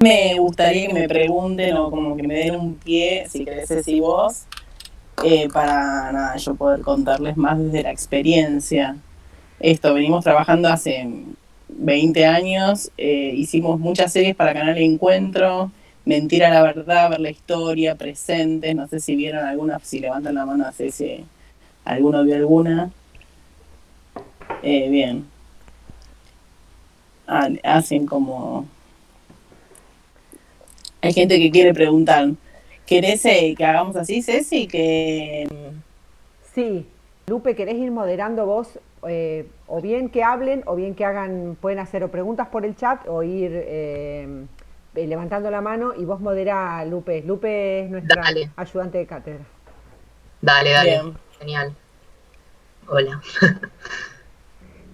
Me gustaría que me pregunten o como que me den un pie, si querés decir vos, para nada, yo poder contarles más desde la experiencia. Venimos trabajando hace 20 años, hicimos muchas series para Canal Encuentro, Mentira la Verdad, Ver la Historia, Presentes, no sé si vieron alguna, si levantan la mano, no sé si alguno vio alguna. Bien. Hacen como... Hay gente que quiere preguntar, ¿querés que hagamos así, Ceci? Sí, Lupe, ¿querés ir moderando vos? O bien que hablen, o bien que hagan, pueden hacer o preguntas por el chat o ir levantando la mano y vos modera Lupe. Lupe es nuestra Dale, ayudante de cátedra. dale, Bien. genial. Hola.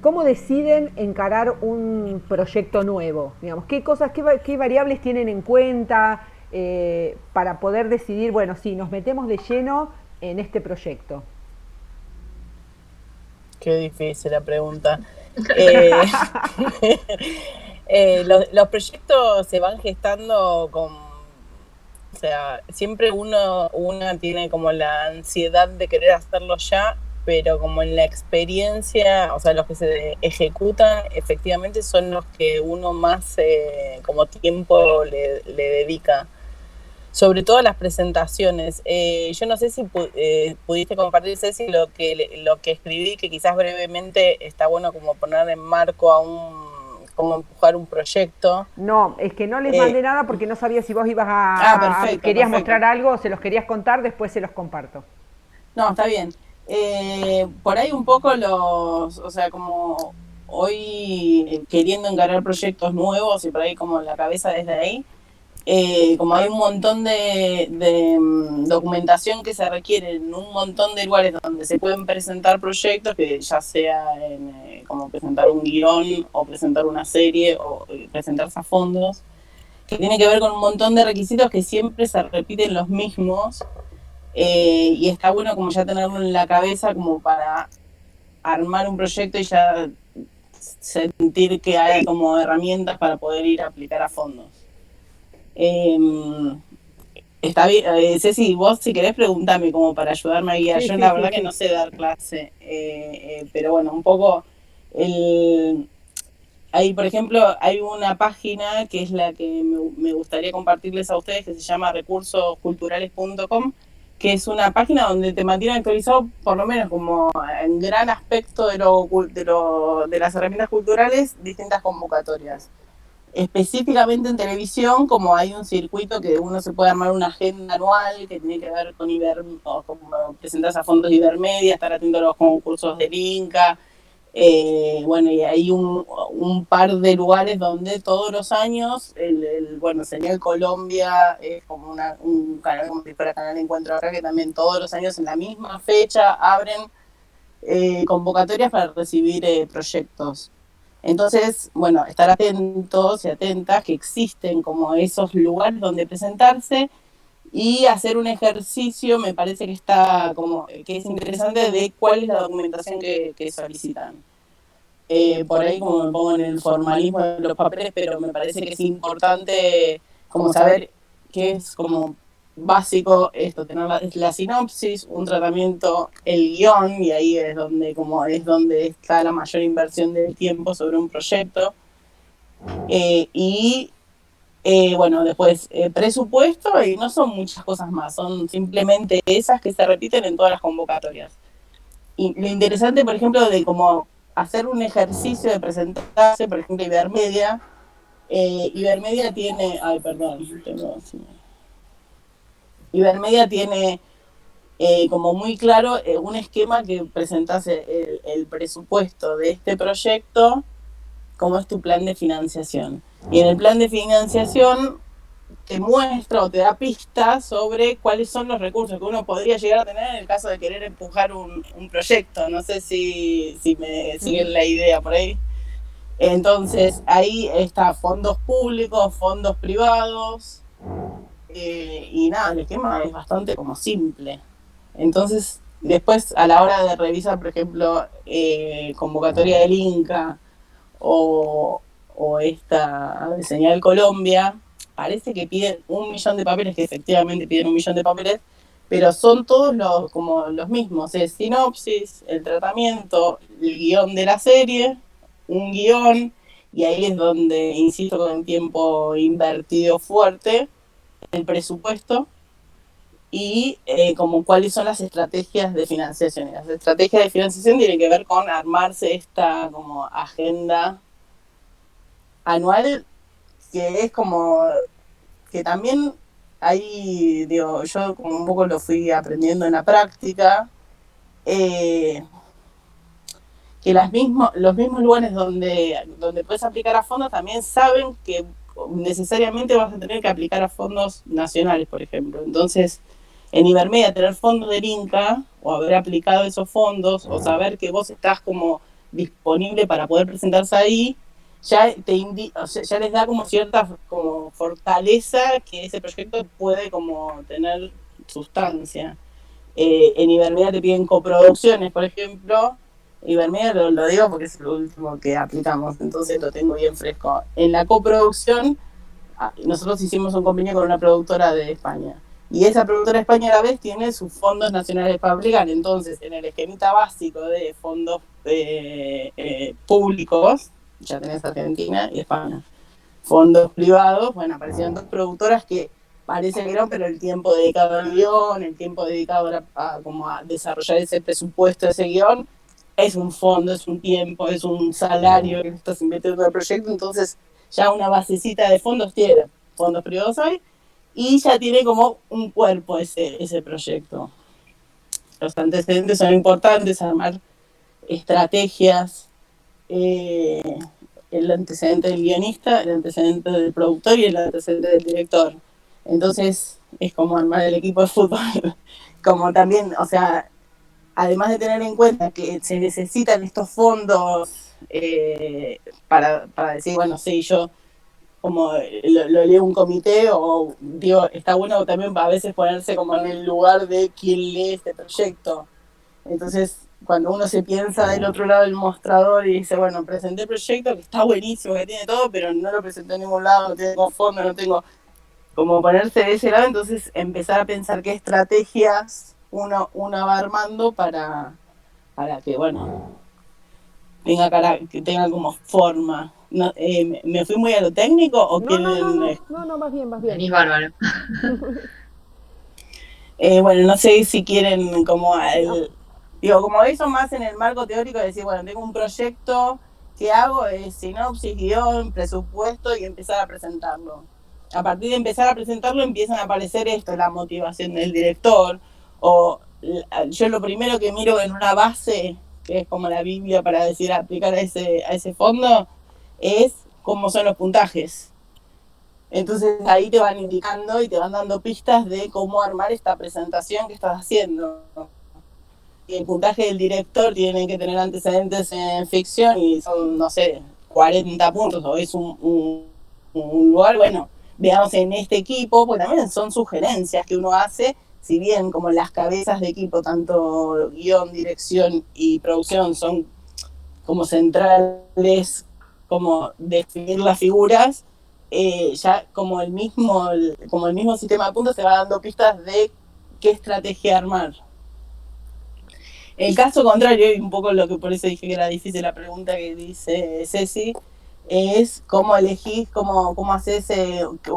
¿Cómo deciden encarar un proyecto nuevo? Digamos, ¿qué cosas, qué variables tienen en cuenta para poder decidir, bueno, sí, nos metemos de lleno en este proyecto? Qué difícil la pregunta. Eh, los proyectos se van gestando o sea, siempre una tiene como la ansiedad de querer hacerlo ya, pero como en la experiencia, o sea, los que se ejecutan efectivamente son los que uno más como tiempo le dedica. Sobre todo las presentaciones. Yo no sé si pudiste compartir, Ceci, lo que escribí, que quizás brevemente está bueno como poner en marco como empujar un proyecto. No, es que no les Eh, mandé nada porque no sabía si vos ibas Perfecto, querías perfecto. mostrar algo o se los querías contar, después se los comparto. No, está bien. Por ahí un poco o sea, como hoy queriendo encarar proyectos nuevos y por ahí como la cabeza desde ahí, como hay un montón de documentación que se requiere en un montón de lugares donde se pueden presentar proyectos, que ya sea como presentar un guión o presentar una serie o presentarse a fondos, que tiene que ver con un montón de requisitos que siempre se repiten los mismos, y está bueno como ya tenerlo en la cabeza como para armar un proyecto y ya sentir que hay como herramientas para poder ir a aplicar a fondos. Eh, Está bien, Ceci, vos si querés preguntame como para ayudarme a guiar. Sí, Yo sí, la sí, verdad que no sí. sé dar clase, pero bueno, un poco el... Hay, por ejemplo, hay una página que es la que me gustaría compartirles a ustedes, que se llama recursosculturales.com, que es una página donde te mantiene actualizado, por lo menos como en gran aspecto de las herramientas culturales, distintas convocatorias. Específicamente en televisión, como hay un circuito que uno se puede armar una agenda anual que tiene que ver con o como presentarse a fondos de Ibermedia, estar atento a los concursos del Inca. Bueno, y hay un par de lugares donde todos los años, bueno, Señal Colombia es como un canal, como si fuera Canal Encuentro acá, que también todos los años en la misma fecha abren convocatorias para recibir proyectos. Entonces, bueno, estar atentos y atentas que existen como esos lugares donde presentarse y hacer un ejercicio, me parece que está como, que es interesante de cuál es la documentación que solicitan. Por ahí como me pongo en el formalismo de los papeles, pero me parece que es importante como saber qué es como básico esto, tener la sinopsis, un tratamiento, el guión, y ahí es donde está la mayor inversión del tiempo sobre un proyecto. Y bueno, después presupuesto, y no son muchas cosas más, son simplemente esas que se repiten en todas las convocatorias. Y lo interesante, por ejemplo, de como hacer un ejercicio de presentarse, por ejemplo, Ibermedia. Ibermedia tiene, ay, perdón, Ibermedia tiene como muy claro un esquema que presentase el presupuesto de este proyecto, como es tu plan de financiación. Y en el plan de financiación te muestra o te da pistas sobre cuáles son los recursos que uno podría llegar a tener en el caso de querer empujar un proyecto. No sé si me siguen la idea por ahí. Entonces, ahí está fondos públicos, fondos privados, y nada, el esquema es bastante como simple. Entonces, después a la hora de revisar, por ejemplo, convocatoria del Inca o esta de Señal Colombia, parece que piden 1.000.000 de papeles, que efectivamente piden 1.000.000 de papeles, pero son todos como los mismos, es sinopsis, el tratamiento, el guión de la serie, un guión, y ahí es donde, insisto, con el tiempo invertido fuerte, el presupuesto, y como cuáles son las estrategias de financiación. Y las estrategias de financiación tienen que ver con armarse esta como agenda anual, que es como que también ahí, digo, yo como un poco lo fui aprendiendo en la práctica, que los mismos lugares donde puedes aplicar a fondos también saben que necesariamente vas a tener que aplicar a fondos nacionales, por ejemplo. Entonces, en Ibermedia, tener fondos del Inca, o haber aplicado esos fondos, o saber que vos estás como disponible para poder presentarse ahí, o sea, ya les da como cierta como fortaleza que ese proyecto puede como tener sustancia. En Ibermedia te piden coproducciones, por ejemplo. Ibermedia lo digo porque es lo último que aplicamos, entonces lo tengo bien fresco. En la coproducción, nosotros hicimos un convenio con una productora de España. Y esa productora de España a la vez tiene sus fondos nacionales para aplicar. Entonces, en el esquemita básico de fondos públicos, ya tenés Argentina y España. Fondos privados, bueno, aparecieron dos productoras que parece que no, pero el tiempo dedicado al guión, el tiempo dedicado como a desarrollar ese presupuesto de ese guión, es un fondo, es un tiempo, es un salario que estás invirtiendo en el proyecto, entonces ya una basecita de fondos tiene, fondos privados hay, y ya tiene como un cuerpo ese proyecto. Los antecedentes son importantes, armar estrategias, el antecedente del guionista, el antecedente del productor y el antecedente del director. Entonces es como armar el equipo de fútbol. Como también, o sea, además de tener en cuenta que se necesitan estos fondos para decir, bueno, sí, yo como lo leo un comité, o digo, está bueno también a veces ponerse como en el lugar de quien lee este proyecto. Entonces, cuando uno se piensa del otro lado del mostrador y dice, bueno, presenté el proyecto que está buenísimo, que tiene todo, pero no lo presenté en ningún lado, no tengo fondo, no tengo como ponerse de ese lado, entonces empezar a pensar qué estrategias uno va armando para que, bueno, que tenga como forma. No, ¿me fui muy a lo técnico o No, no, no, quieren...? no, no, no, vas bien, vas bien. Venís bárbaro. Bueno, no sé si quieren como No, digo, como eso más en el marco teórico de decir, bueno, tengo un proyecto, ¿qué hago? Es sinopsis, guión, presupuesto y empezar a presentarlo. A partir de empezar a presentarlo empiezan a aparecer la motivación del director, o yo lo primero que miro en una base, que es como la Biblia para decir aplicar a ese fondo, es cómo son los puntajes. Entonces ahí te van indicando y te van dando pistas de cómo armar esta presentación que estás haciendo. Y el puntaje del director tiene que tener antecedentes en ficción y son, no sé, 40 puntos, o es un lugar, bueno, veamos en este equipo, pues también son sugerencias que uno hace, si bien como las cabezas de equipo, tanto guión, dirección y producción, son como centrales, como definir las figuras, ya como el mismo sistema de puntos te va dando pistas de qué estrategia armar. El caso contrario, y un poco lo que por eso dije que era difícil la pregunta que dice Ceci, es cómo elegís, cómo haces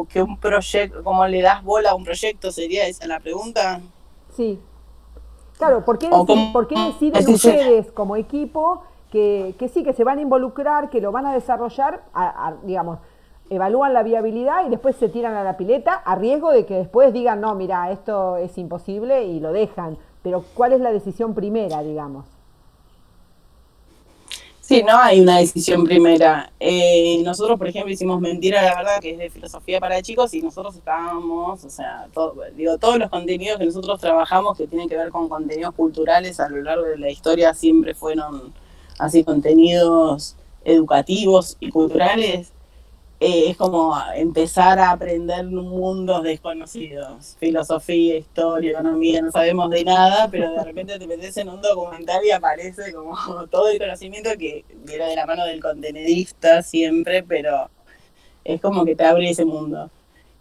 que un proyecto, cómo le das bola a un proyecto, sería esa la pregunta. sí. Claro, O por qué deciden ustedes como equipo que sí, que se van a involucrar, que lo van a desarrollar, digamos, evalúan la viabilidad y después se tiran a la pileta a riesgo de que después digan, no, mira, esto es imposible y lo dejan? Pero ¿cuál es la decisión primera, digamos? Sí, no hay una decisión primera. Nosotros, por ejemplo, hicimos Mentira la Verdad, que es de filosofía para chicos, y nosotros estábamos, o sea, todos los contenidos que nosotros trabajamos que tienen que ver con contenidos culturales a lo largo de la historia siempre fueron así contenidos educativos y culturales. Es como empezar a aprender mundos desconocidos, filosofía, historia, economía, no sabemos de nada, pero de repente te metes en un documental y aparece como todo el conocimiento que viene de la mano del contenedista siempre, pero es como que te abre ese mundo.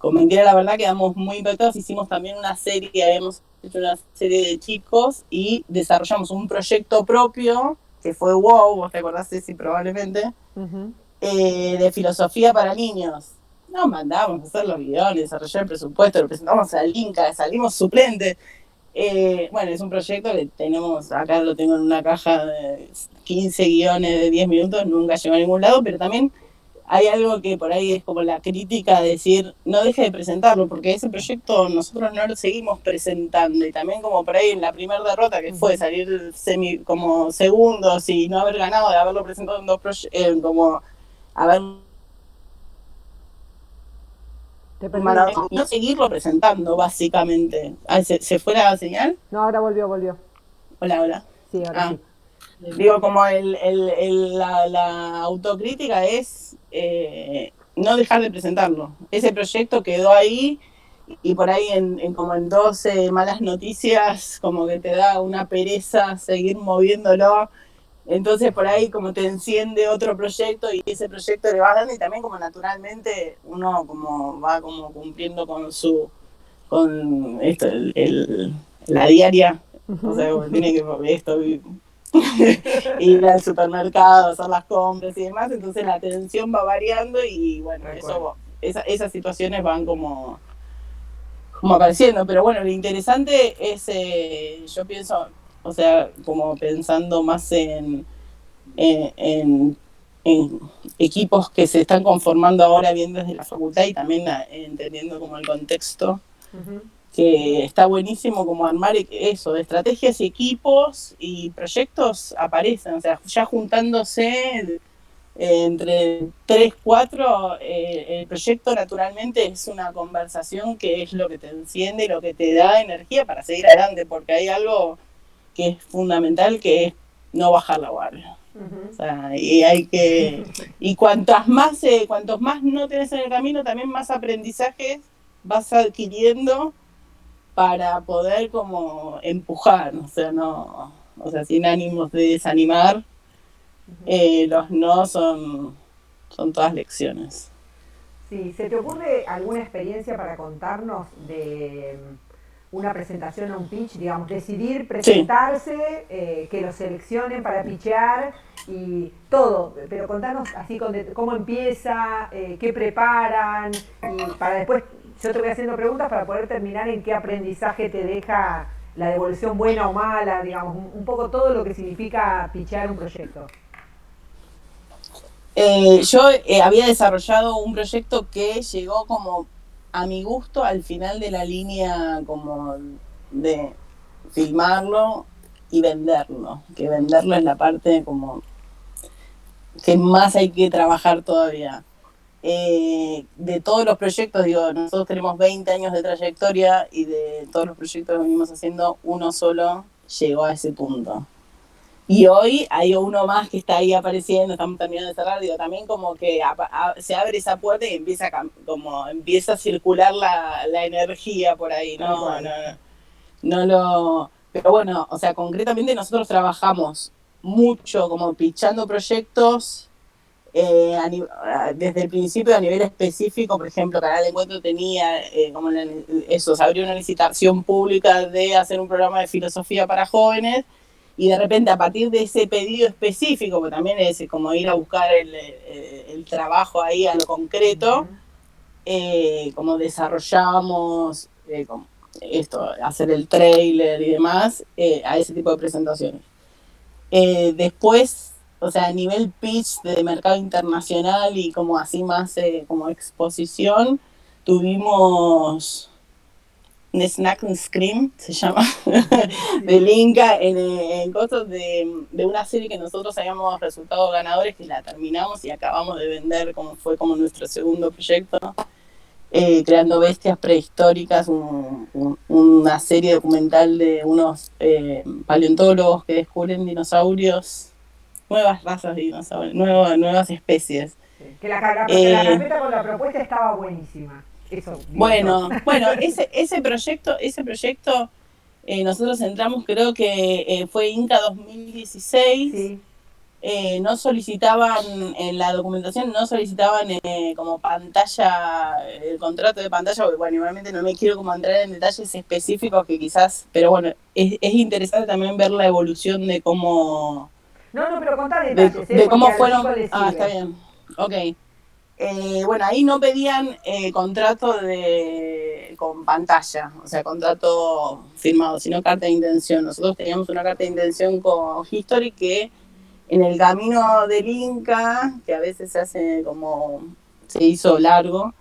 con mentira la verdad quedamos muy impactados. Hicimos también una serie, habíamos hecho una serie de chicos y desarrollamos un proyecto propio que fue WOW, vos te acordás, Ceci, probablemente, de filosofía para niños. Nos mandamos a hacer los guiones, desarrollar el presupuesto, lo presentamos al Inca, salimos suplentes. Bueno, es un proyecto que tenemos, acá lo tengo en una caja de 15 guiones de 10 minutos, nunca llegó a ningún lado, pero también hay algo que por ahí es como la crítica de decir, no deje de presentarlo, porque ese proyecto nosotros no lo seguimos presentando, y también como por ahí en la primera derrota que fue salir como segundos y no haber ganado de haberlo presentado en 2 proyectos, como haber no seguirlo presentando, básicamente. ¿Se fue la señal? No, ahora volvió. Hola. Sí, ahora sí. Digo, como la autocrítica es no dejar de presentarlo. Ese proyecto quedó ahí y por ahí como en 12 malas noticias, como que te da una pereza seguir moviéndolo. Entonces por ahí como te enciende otro proyecto y ese proyecto le vas dando, y también como naturalmente uno como va como cumpliendo con esto, la diaria. O sea, como tiene que esto ir al supermercado, hacer las compras y demás, entonces la atención va variando y bueno, esas situaciones van como apareciendo, pero bueno, lo interesante es, yo pienso, o sea, como pensando más en equipos que se están conformando ahora bien desde la facultad y también entendiendo como el contexto, que está buenísimo como armar eso, de estrategias y equipos y proyectos aparecen, o sea, ya juntándose entre 3, 4, el proyecto naturalmente es una conversación que es lo que te enciende y lo que te da energía para seguir adelante, porque hay algo que es fundamental, que es no bajar la guardia. O sea, y hay que, y cuantos más no tenés en el camino, también más aprendizajes vas adquiriendo para poder como empujar, o sea, sin ánimos de desanimar. Los no son todas lecciones. Sí, ¿se te ocurre alguna experiencia para contarnos de una presentación o un pitch, digamos, decidir presentarse, que lo seleccionen para pitchear y todo, pero contanos así cómo empieza, qué preparan, y para después yo te voy haciendo preguntas para poder terminar en qué aprendizaje te deja la devolución buena o mala, digamos, un poco todo lo que significa pitchear un proyecto. Yo había desarrollado un proyecto que llegó como a mi gusto al final de la línea como de filmarlo y venderlo, que venderlo es la parte como que más hay que trabajar todavía. De todos los proyectos, digo, nosotros tenemos 20 años de trayectoria y de todos los proyectos que venimos haciendo, uno solo llegó a ese punto. Y hoy hay uno más que está ahí apareciendo, estamos terminando de cerrar, digo, también como que se abre esa puerta y empieza a circular la energía por ahí, pero bueno, o sea, concretamente nosotros trabajamos mucho como pitchando proyectos desde el principio a nivel específico. Por ejemplo, Canal de Encuentro tenía se abrió una licitación pública de hacer un programa de filosofía para jóvenes. Y de repente, a partir de ese pedido específico, que también es como ir a buscar el trabajo ahí a lo concreto, como desarrollamos como esto, hacer el trailer y demás, a ese tipo de presentaciones. Después, o sea, a nivel pitch de mercado internacional y como así más como exposición, tuvimos un Snack and Scream, se llama, del Inca, en cosas de una serie que nosotros habíamos resultado ganadores, que la terminamos y acabamos de vender, como fue como nuestro segundo proyecto, Creando Bestias Prehistóricas, una serie documental de unos paleontólogos que descubren dinosaurios, nuevas razas de dinosaurios, nuevas especies. Sí. Que la carpeta con la propuesta estaba buenísima. Eso, bueno, ese proyecto nosotros entramos, creo que fue Inca 2016. Sí. no solicitaban, en la documentación no solicitaban como pantalla, el contrato de pantalla, porque bueno, igualmente no me quiero como entrar en detalles específicos que quizás, pero bueno, es interesante también ver la evolución de cómo... No, pero contá detalles, de cómo porque a los fueron... chicos les Ah, está sirve. bien, ok. Bueno, ahí no pedían contrato con pantalla, o sea, contrato firmado, sino carta de intención. Nosotros teníamos una carta de intención con History que en el camino del Inca, que a veces se hizo largo,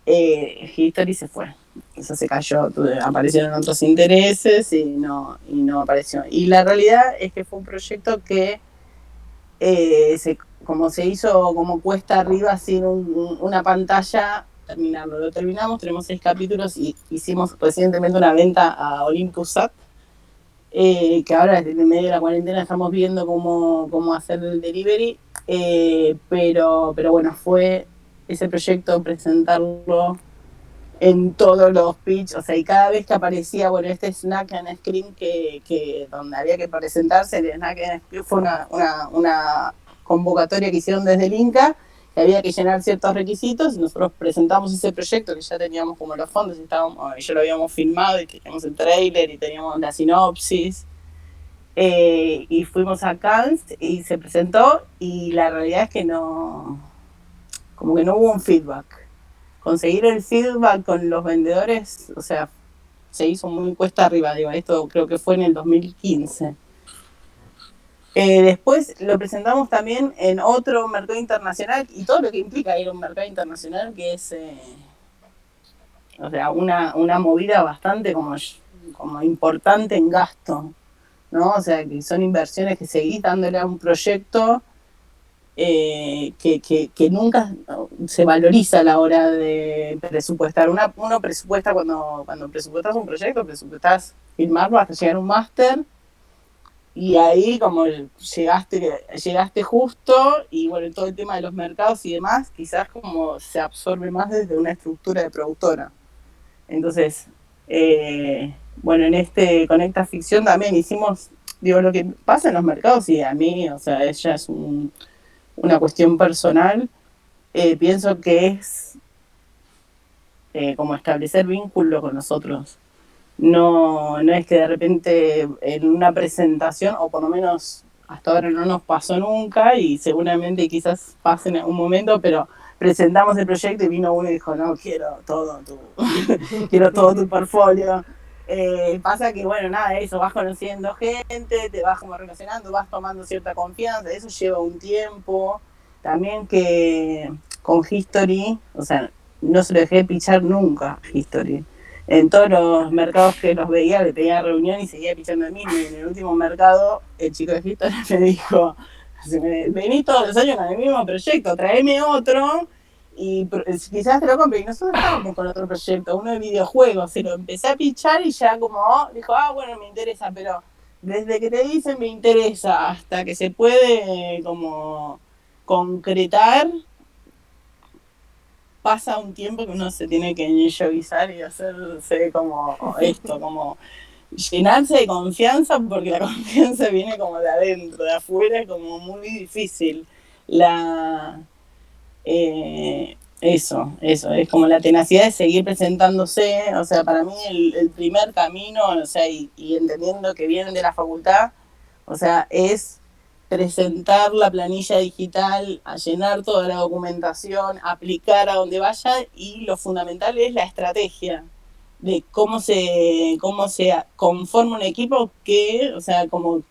History se fue. Eso se cayó, aparecieron otros intereses y no apareció. Y la realidad es que fue un proyecto que como se hizo como cuesta arriba sin una pantalla, terminarlo. Lo terminamos, tenemos 6 capítulos y hicimos recientemente una venta a Olympus Sat, que ahora desde el medio de la cuarentena estamos viendo cómo hacer el delivery, pero bueno, fue ese proyecto presentarlo en todos los pitch, o sea, y cada vez que aparecía, bueno, este Snack and Screen que donde había que presentarse, el Snack and Screen fue una convocatoria que hicieron desde el Inca, que había que llenar ciertos requisitos, y nosotros presentamos ese proyecto que ya teníamos como los fondos, y ya lo habíamos filmado, y teníamos el trailer, y teníamos la sinopsis, y fuimos a Cannes, y se presentó, y la realidad es que como que no hubo un feedback. Conseguir el feedback con los vendedores, o sea, se hizo muy cuesta arriba, digo, esto creo que fue en el 2015. Después lo presentamos también en otro mercado internacional y todo lo que implica ir a un mercado internacional, que es o sea, una movida bastante como importante en gasto, ¿no? O sea, que son inversiones que seguís dándole a un proyecto que nunca se valoriza a la hora de presupuestar. Uno presupuesta cuando presupuestas un proyecto, presupuestas filmarlo hasta llegar a un máster, y ahí como llegaste justo, y bueno, todo el tema de los mercados y demás, quizás como se absorbe más desde una estructura de productora. Entonces, bueno, en Conecta Ficción también hicimos, digo, lo que pasa en los mercados, y a mí, o sea, ella es una cuestión personal, pienso que es como establecer vínculo con nosotros. No es que de repente en una presentación, o por lo menos hasta ahora no nos pasó nunca, y seguramente quizás pase en algún momento, pero presentamos el proyecto y vino uno y dijo, no, quiero todo tu portfolio. Pasa que, bueno, nada, eso, vas conociendo gente, te vas como relacionando, vas tomando cierta confianza, eso lleva un tiempo. También que con History, o sea, no se lo dejé pichar nunca, History. En todos los mercados que los veía, le pedía reunión y seguía pichando a mí. Y en el último mercado, el chico de History me dijo, vení todos los años con el mismo proyecto, tráeme otro y quizás te lo compre. Y nosotros estábamos con otro proyecto, uno de videojuegos, se lo empecé a pichar y ya como dijo, bueno, me interesa, pero desde que te dicen me interesa hasta que se puede como concretar, pasa un tiempo que uno se tiene que enllavizar y hacerse como esto, como llenarse de confianza, porque la confianza viene como de adentro, de afuera es como muy difícil. Eso, es como la tenacidad de seguir presentándose, o sea, para mí el primer camino, o sea, y entendiendo que vienen de la facultad, o sea, es presentar la planilla digital, a llenar toda la documentación, aplicar a donde vaya, y lo fundamental es la estrategia de cómo se conforma un equipo que, o sea, como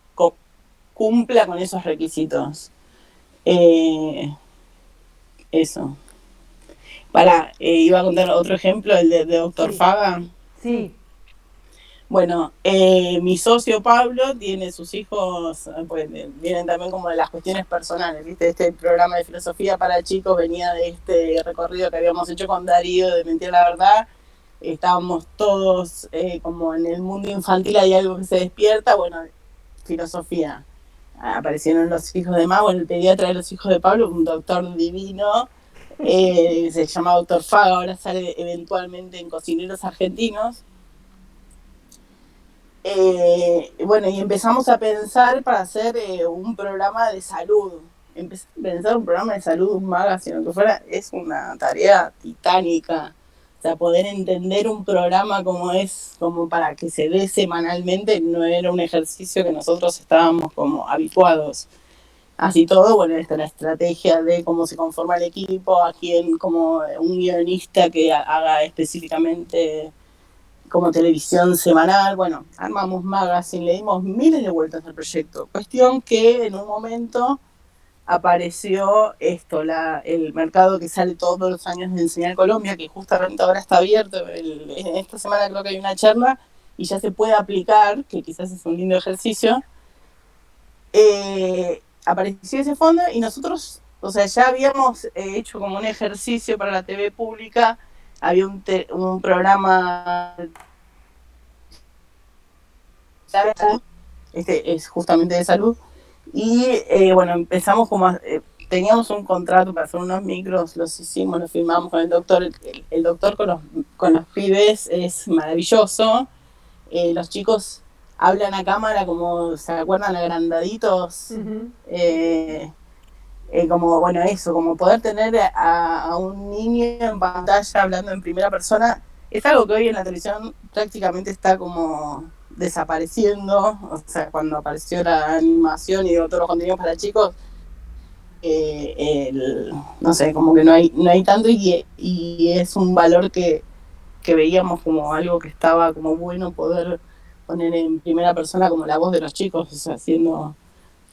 cumpla con esos requisitos. Eso. Iba a contar otro ejemplo, el de Doctor Sí. Faga. Sí. Bueno, mi socio Pablo tiene sus hijos, pues vienen también como de las cuestiones personales, ¿viste? Este programa de filosofía para chicos venía de este recorrido que habíamos hecho con Darío de Mentir la Verdad. Estábamos todos como en el mundo infantil, hay algo que se despierta, bueno, filosofía. Aparecieron los hijos de Mau, el pediatra de los hijos de Pablo, un doctor divino, se llama Doctor Faga, ahora sale eventualmente en Cocineros Argentinos. Bueno, y empezamos a pensar para hacer un programa de salud. Empezar a pensar un programa de salud, un magazine, que fuera, es una tarea titánica. O sea, poder entender un programa como es, como para que se dé semanalmente, no era un ejercicio que nosotros estábamos como habituados. Así todo, bueno, está la estrategia de cómo se conforma el equipo, a quién, como un guionista que haga específicamente como televisión semanal. Bueno, armamos magazine, le dimos miles de vueltas al proyecto. Cuestión que en un momento apareció el mercado que sale todos los años de Enseñar Colombia, que justamente ahora está abierto. En esta semana creo que hay una charla y ya se puede aplicar, que quizás es un lindo ejercicio. Apareció ese fondo y nosotros, o sea, ya habíamos hecho como un ejercicio para la TV pública. Había un programa, es justamente de salud, y bueno, empezamos como teníamos un contrato para hacer unos micros, los hicimos, los filmamos con el doctor. El doctor con los pibes es maravilloso. Los chicos hablan a cámara como, ¿se acuerdan? Agrandaditos. Como, bueno, eso, como poder tener a un niño en pantalla hablando en primera persona, es algo que hoy en la televisión prácticamente está como desapareciendo. O sea, cuando apareció la animación y todos los contenidos para chicos, no sé, como que no hay tanto, y es un valor que veíamos como algo que estaba como bueno poder poner en primera persona como la voz de los chicos, o sea, siendo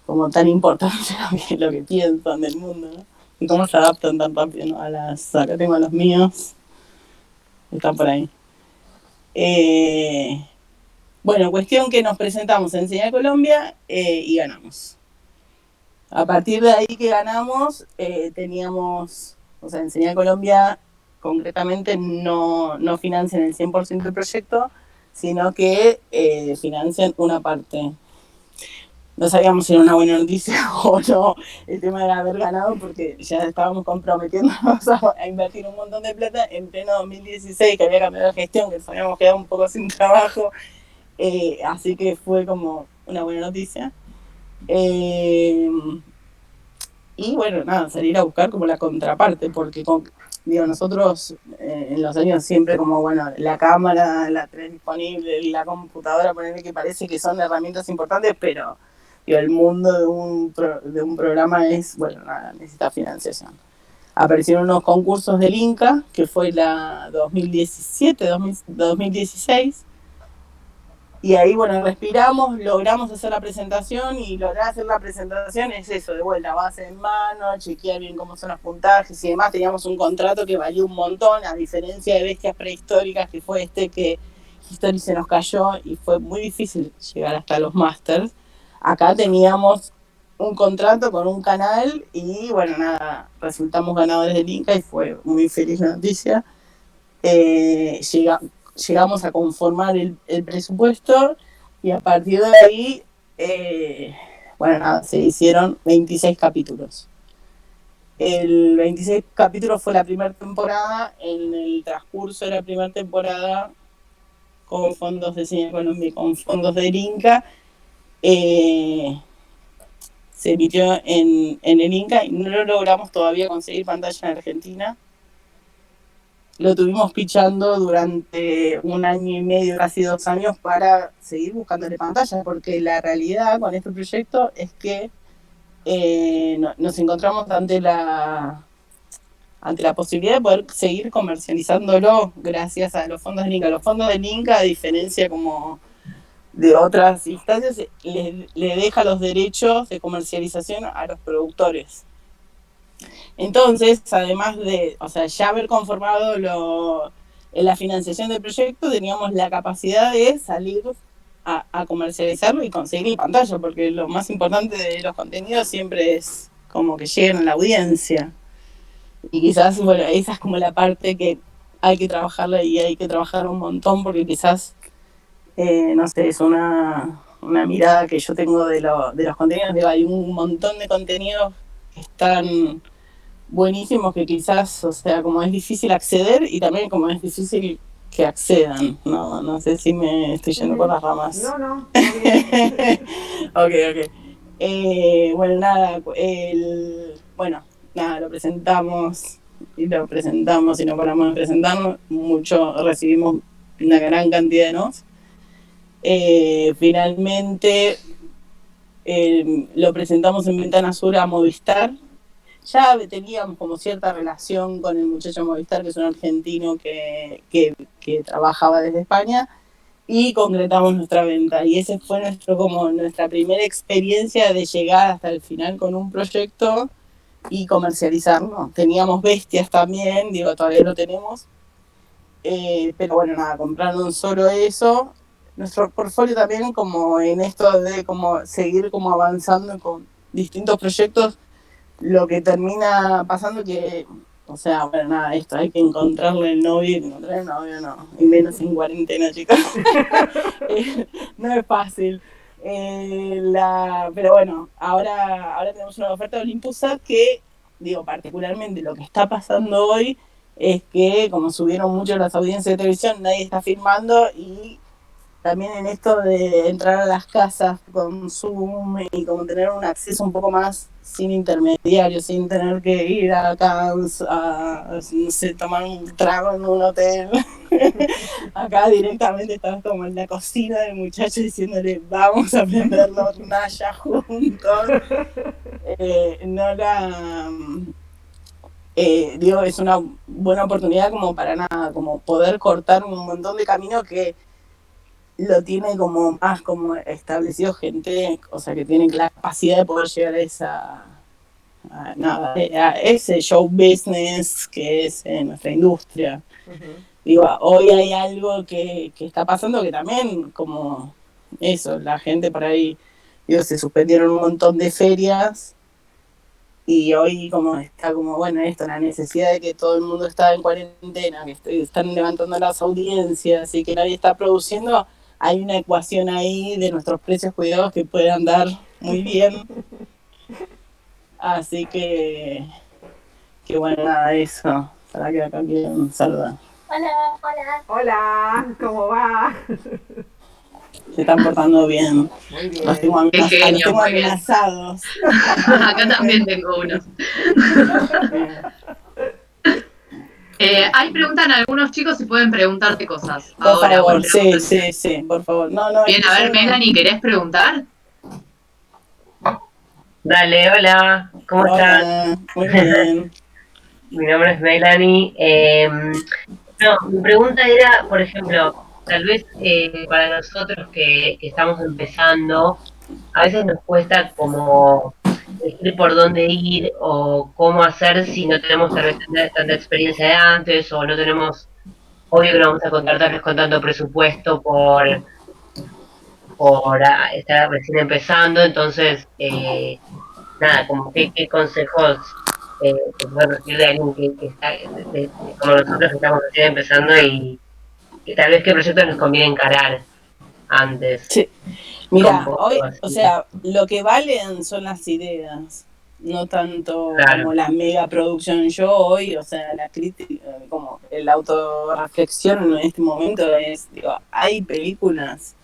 como tan importante lo que piensan del mundo, ¿no? Y cómo se adaptan tan rápido, ¿no? Acá tengo a los míos, están por ahí. Bueno, cuestión que nos presentamos en Enseñar Colombia y ganamos. A partir de ahí que ganamos, teníamos, o sea, Enseñar Colombia concretamente no financian el 100% del proyecto, sino que financian una parte. No sabíamos si era una buena noticia o no el tema de haber ganado, porque ya estábamos comprometiéndonos a invertir un montón de plata en pleno 2016, que había cambiado la gestión, que nos habíamos quedado un poco sin trabajo, así que fue como una buena noticia. Y bueno, nada, salir a buscar como la contraparte, porque digo, nosotros en los años siempre como, bueno, la cámara la tenés disponible, la computadora, ponerle, que parece que son herramientas importantes, pero digo, el mundo de un programa es, bueno, nada, necesita financiación. Aparecieron unos concursos del Inca, que fue la 2017, 2016, y ahí, bueno, respiramos, logramos hacer la presentación, y lograr hacer la presentación es eso, de vuelta, base en mano, chequear bien cómo son los puntajes y demás. Teníamos un contrato que valió un montón, a diferencia de Bestias Prehistóricas, que fue que History se nos cayó y fue muy difícil llegar hasta los Masters. Acá teníamos un contrato con un canal y, bueno, nada, resultamos ganadores del Inca y fue muy feliz la noticia. Llegamos a conformar el presupuesto y a partir de ahí, bueno, nada, se hicieron 26 capítulos. El 26 capítulos fue la primera temporada. En el transcurso de la primera temporada, con fondos de Enseñar Colombia, con fondos del Inca, se emitió en el Inca y no lo logramos todavía conseguir pantalla en Argentina. Lo tuvimos pichando durante un año y medio, casi 2 años, para seguir buscándole pantalla, porque la realidad con este proyecto es que nos encontramos ante la posibilidad de poder seguir comercializándolo gracias a los fondos del Inca. Los fondos del Inca, a diferencia como de otras instancias, le deja los derechos de comercialización a los productores. Entonces, además de, o sea, ya haber conformado la financiación del proyecto, teníamos la capacidad de salir a comercializarlo y conseguir pantalla, porque lo más importante de los contenidos siempre es como que lleguen a la audiencia. Y quizás, bueno, esa es como la parte que hay que trabajarla, y hay que trabajar un montón, porque quizás, no sé, es una mirada que yo tengo de los contenidos. Digo, hay un montón de contenidos que están buenísimos, que quizás, o sea, como es difícil acceder, y también como es difícil que accedan. No sé si me estoy yendo por las ramas. No. Ok. Bueno, nada, lo presentamos y no paramos de presentarnos. Recibimos una gran cantidad de nos. Finalmente lo presentamos en Ventana Sur a Movistar. Ya teníamos como cierta relación con el muchacho Movistar, que es un argentino que trabajaba desde España, y concretamos nuestra venta. Y ese fue nuestra primera experiencia de llegar hasta el final con un proyecto y comercializarlo. Teníamos bestias también, todavía lo tenemos. Pero bueno, nada, compraron solo eso. Nuestro portfolio también, como en esto de como seguir como avanzando con distintos proyectos, lo que termina pasando que, o sea, bueno, nada, esto, hay que encontrarle el novio, no, y menos en cuarentena, chicos. No es fácil. Pero bueno, ahora tenemos una oferta de Olympus que, particularmente lo que está pasando hoy es que como subieron mucho las audiencias de televisión, nadie está filmando, y también en esto de entrar a las casas con Zoom y como tener un acceso un poco más sin intermediarios, sin tener que ir a no sé, tomar un trago en un hotel. Acá directamente estás como en la cocina del muchacho diciéndole vamos a prender la hornalla juntos. Es una buena oportunidad como para nada, como poder cortar un montón de camino que lo tiene como más como establecido gente, o sea, que tiene la capacidad de poder llegar a ese show business que es nuestra industria. Hoy hay algo que está pasando que también, como eso, la gente por ahí, se suspendieron un montón de ferias, y hoy como está como, bueno, la necesidad de que todo el mundo está en cuarentena, que están levantando las audiencias y que nadie está produciendo. Hay una ecuación ahí de nuestros precios cuidados que puede andar muy bien. Así que bueno, nada, eso. Para que acá quieren saludar. Hola, ¿cómo va? Se están portando bien. Muy bien. Los tengo amenazados. Acá también tengo unos. Ahí preguntan a algunos chicos si pueden preguntarte cosas. Por favor, sí, por favor. Bien, a ver, Melanie, ¿querés preguntar? Dale, hola, ¿cómo estás? Muy bien. Mi nombre es Melanie. Mi pregunta era, por ejemplo, tal vez para nosotros que estamos empezando, a veces nos cuesta como elegir por dónde ir o cómo hacer si no tenemos tal vez tanta experiencia de antes, o no tenemos, obvio que no vamos a contar tal vez con tanto presupuesto por estar recién empezando. Entonces, nada, como qué consejos se pueden recibir de alguien que está como nosotros que estamos recién empezando, y que tal vez qué proyectos nos conviene encarar antes. Sí. Mira, hoy, o sea, lo que valen son las ideas, no tanto como la mega producción. Yo hoy, o sea, la crítica, como la autorreflexión en este momento es, hay películas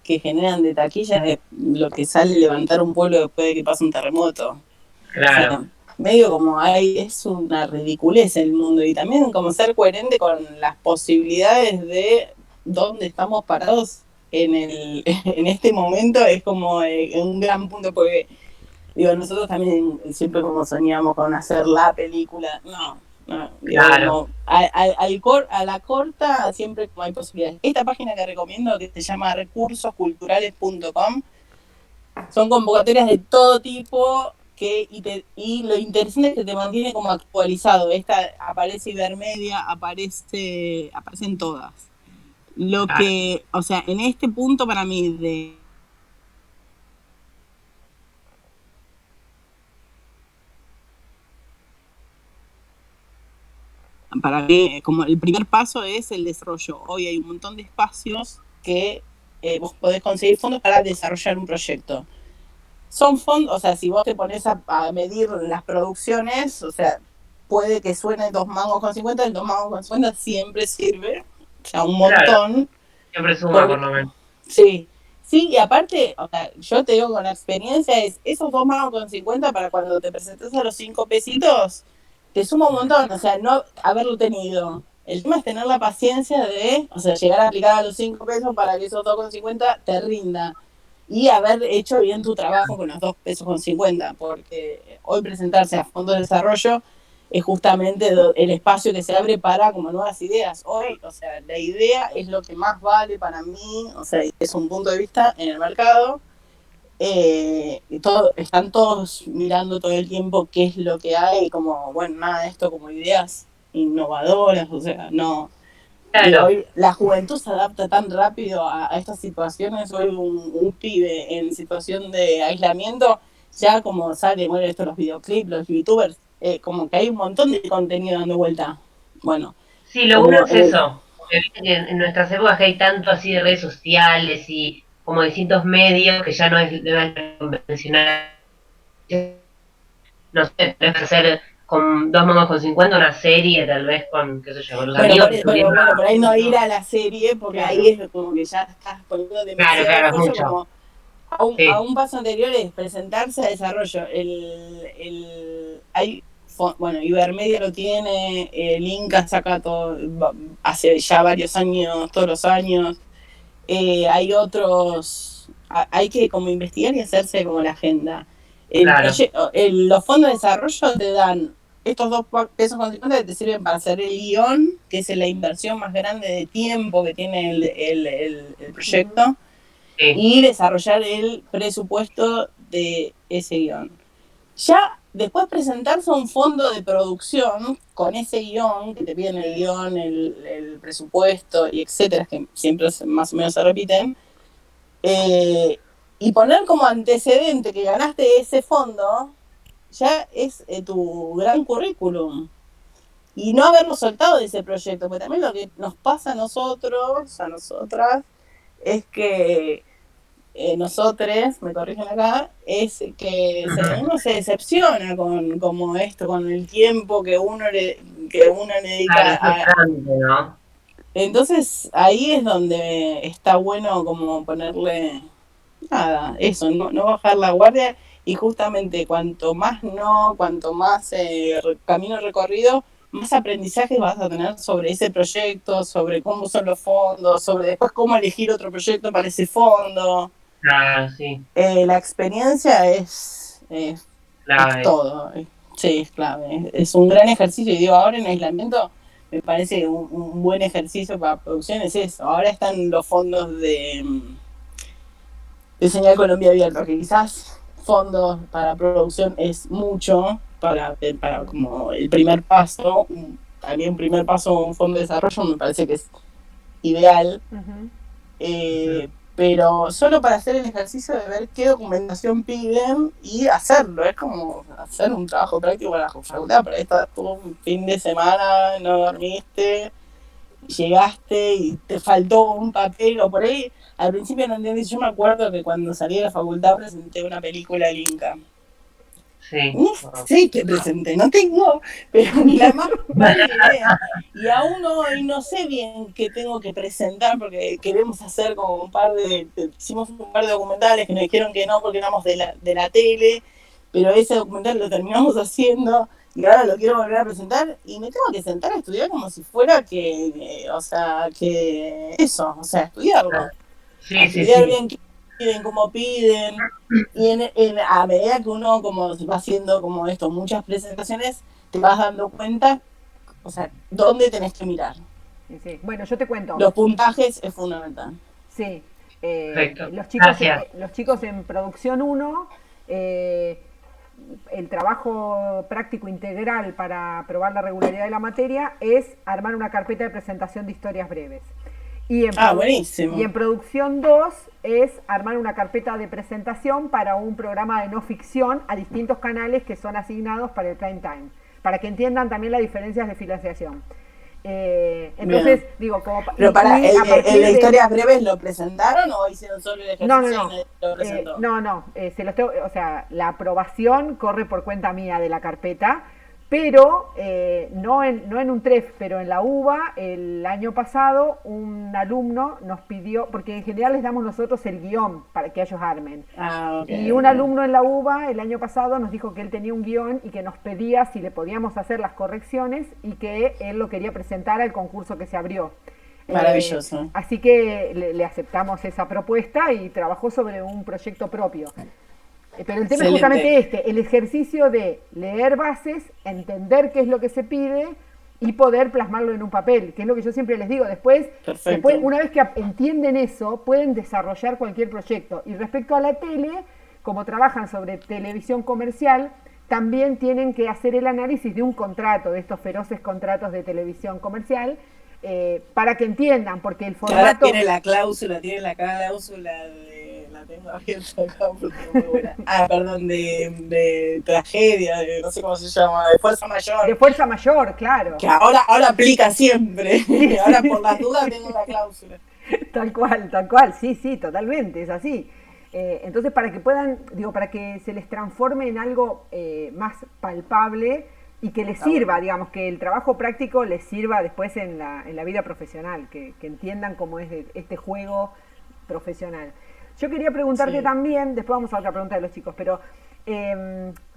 que generan de taquilla de lo que sale levantar un pueblo después de que pasa un terremoto. Claro. O sea, medio como es una ridiculez el mundo, y también como ser coherente con las posibilidades de dónde estamos parados en este momento es como un gran punto, porque nosotros también siempre como soñamos con hacer la película, Claro. a la corta siempre como hay posibilidades. Esta página que recomiendo, que se llama recursosculturales.com, son convocatorias de todo tipo, y lo interesante es que te mantiene como actualizado. Esta aparece Ibermedia, aparecen todas. Lo que, o sea, en este punto para mí para mí, como el primer paso es el desarrollo. Hoy hay un montón de espacios que vos podés conseguir fondos para desarrollar un proyecto. Son fondos, o sea, si vos te pones a medir las producciones, o sea, puede que suene 2,50 mangos, el 2,50 mangos siempre sirve, o sea, un Claro, montón. siempre suma por Porque, lo menos. sí, sí, y aparte, o sea, yo te digo con la experiencia, es esos 2,50 para cuando te presentes a los 5 pesitos, te suma un montón, o sea, no haberlo tenido. El tema es tener la paciencia de, o sea, llegar a aplicar a los 5 pesos para que esos 2,50 te rinda. Y haber hecho bien tu trabajo con los 2,50 pesos, porque hoy presentarse a fondos de desarrollo es justamente el espacio que se abre para como nuevas ideas. Hoy, o sea, la idea es lo que más vale para mí, o sea, es un punto de vista en el mercado. Están todos mirando todo el tiempo qué es lo que hay, como, bueno, nada de esto como ideas innovadoras, o sea, no. Digo, Claro, hoy la juventud se adapta tan rápido a estas situaciones. Hoy un pibe en situación de aislamiento, ya como sale, bueno, esto los videoclips, los youtubers, como que hay un montón de contenido dando vuelta. Bueno, sí, lo bueno como es eso, porque viste que en nuestras épocas que hay tanto así de redes sociales y como distintos medios que ya no es de convencional, no sé, debes hacer con 2,50 una serie, tal vez con, qué sé yo, con los bueno, amigos que pero estuvieron. bueno, por ahí no ir a la serie, porque Claro. ahí es como que ya estás poniendo Claro, demasiado claro, es esfuerzo, mucho. como a Sí, un paso anterior es presentarse a desarrollo. Bueno, Ibermedia lo tiene, el Inca saca todo, hace ya varios años, todos los años. Hay otros, hay que como investigar y hacerse como la agenda. claro, Los fondos de desarrollo te dan estos 2,50 pesos que te sirven para hacer el guión, que es la inversión más grande de tiempo que tiene el Ujú. proyecto, sí, y desarrollar el presupuesto de ese guión. Ya después presentarse a un fondo de producción con ese guión, que te piden el guión, el presupuesto y etcétera, que siempre más o menos se repiten, eh, y poner como antecedente que ganaste ese fondo, ya es tu gran currículum. Y no haberlo soltado de ese proyecto, porque también lo que nos pasa a nosotros, a nosotras, es que nosotros, me corrigen acá, es que uno se decepciona con como esto, con el tiempo que uno le claro, dedica es a. frustrante, ¿no? Entonces ahí es donde está bueno como ponerle nada, eso, no bajar la guardia, y justamente cuanto más camino recorrido, más aprendizajes vas a tener sobre ese proyecto, sobre cómo son los fondos, sobre después cómo elegir otro proyecto para ese fondo. Claro, sí, La experiencia es clave. todo. Sí, es clave. Es un gran ejercicio. Y digo, ahora en aislamiento me parece que un buen ejercicio para producción es eso. Ahora están los fondos de Señal Colombia abiertos, que quizás fondos para producción es mucho para como el primer paso. También un primer paso, un fondo de desarrollo, me parece que es ideal. Ujú. Pero solo para hacer el ejercicio de ver qué documentación piden y hacerlo. Es como hacer un trabajo práctico para la facultad. Pero ahí estás todo un fin de semana, no dormiste, llegaste y te faltó un papel o por ahí. Al principio no entendí. Yo me acuerdo que cuando salí de la facultad presenté una película al Inca. Sí. Uf, sí que presenté, no tengo, pero ni la más pálida idea. Y aún hoy no sé bien qué tengo que presentar, porque queremos hacer como hicimos un par de documentales que nos dijeron que no porque éramos de la tele, pero ese documental lo terminamos haciendo y ahora lo quiero volver a presentar y me tengo que sentar a estudiar como si fuera o sea, que eso, o sea, estudiarlo, a Sí, sí, estudiar sí. bien qué piden, cómo piden, y a medida que uno como va haciendo como esto, muchas presentaciones, te vas dando cuenta, o sea, dónde tenés que mirar. Sí, sí. Bueno, yo te cuento. Los puntajes es fundamental. Sí, Perfecto. Gracias. los chicos en producción uno, eh, el trabajo práctico integral para probar la regularidad de la materia es armar una carpeta de presentación de historias breves. Y en, Ah, y buenísimo. en producción 2 es armar una carpeta de presentación para un programa de no ficción a distintos canales que son asignados para el prime time, para que entiendan también las diferencias de financiación. Entonces, Bien. digo, Pero para y a el partir de de... historias breves, ¿lo presentaron o hicieron solo el No, no, ejercicio y no. nadie lo presentó? No, no. Se los tengo, o sea, la aprobación corre por cuenta mía de la carpeta, pero no en un TREF, pero en la UBA, el año pasado, un alumno nos pidió, porque en general les damos nosotros el guión para que ellos armen. Okay, y un alumno en la UBA el año pasado nos dijo que él tenía un guión y que nos pedía si le podíamos hacer las correcciones y que él lo quería presentar al concurso que se abrió. Maravilloso. Así que le aceptamos esa propuesta y trabajó sobre un proyecto propio. Pero el tema es justamente el ejercicio de leer bases, entender qué es lo que se pide y poder plasmarlo en un papel, que es lo que yo siempre les digo. Después, una vez que entienden eso, pueden desarrollar cualquier proyecto. Y respecto a la tele, como trabajan sobre televisión comercial, también tienen que hacer el análisis de un contrato, de estos feroces contratos de televisión comercial, para que entiendan, porque el formato... Tiene la cláusula de... La tengo abierta acá porque es muy buena. Perdón, de tragedia, no sé cómo se llama, de fuerza mayor. De fuerza mayor, claro. Que ahora aplica siempre. Sí. Ahora por las dudas tengo la cláusula. Tal cual, sí, totalmente, es así. Entonces, para que puedan, para que se les transforme en algo más palpable y que les sirva, digamos, que el trabajo práctico les sirva después en la vida profesional, que entiendan cómo es este juego profesional. Yo quería preguntarte también, después vamos a otra pregunta de los chicos, pero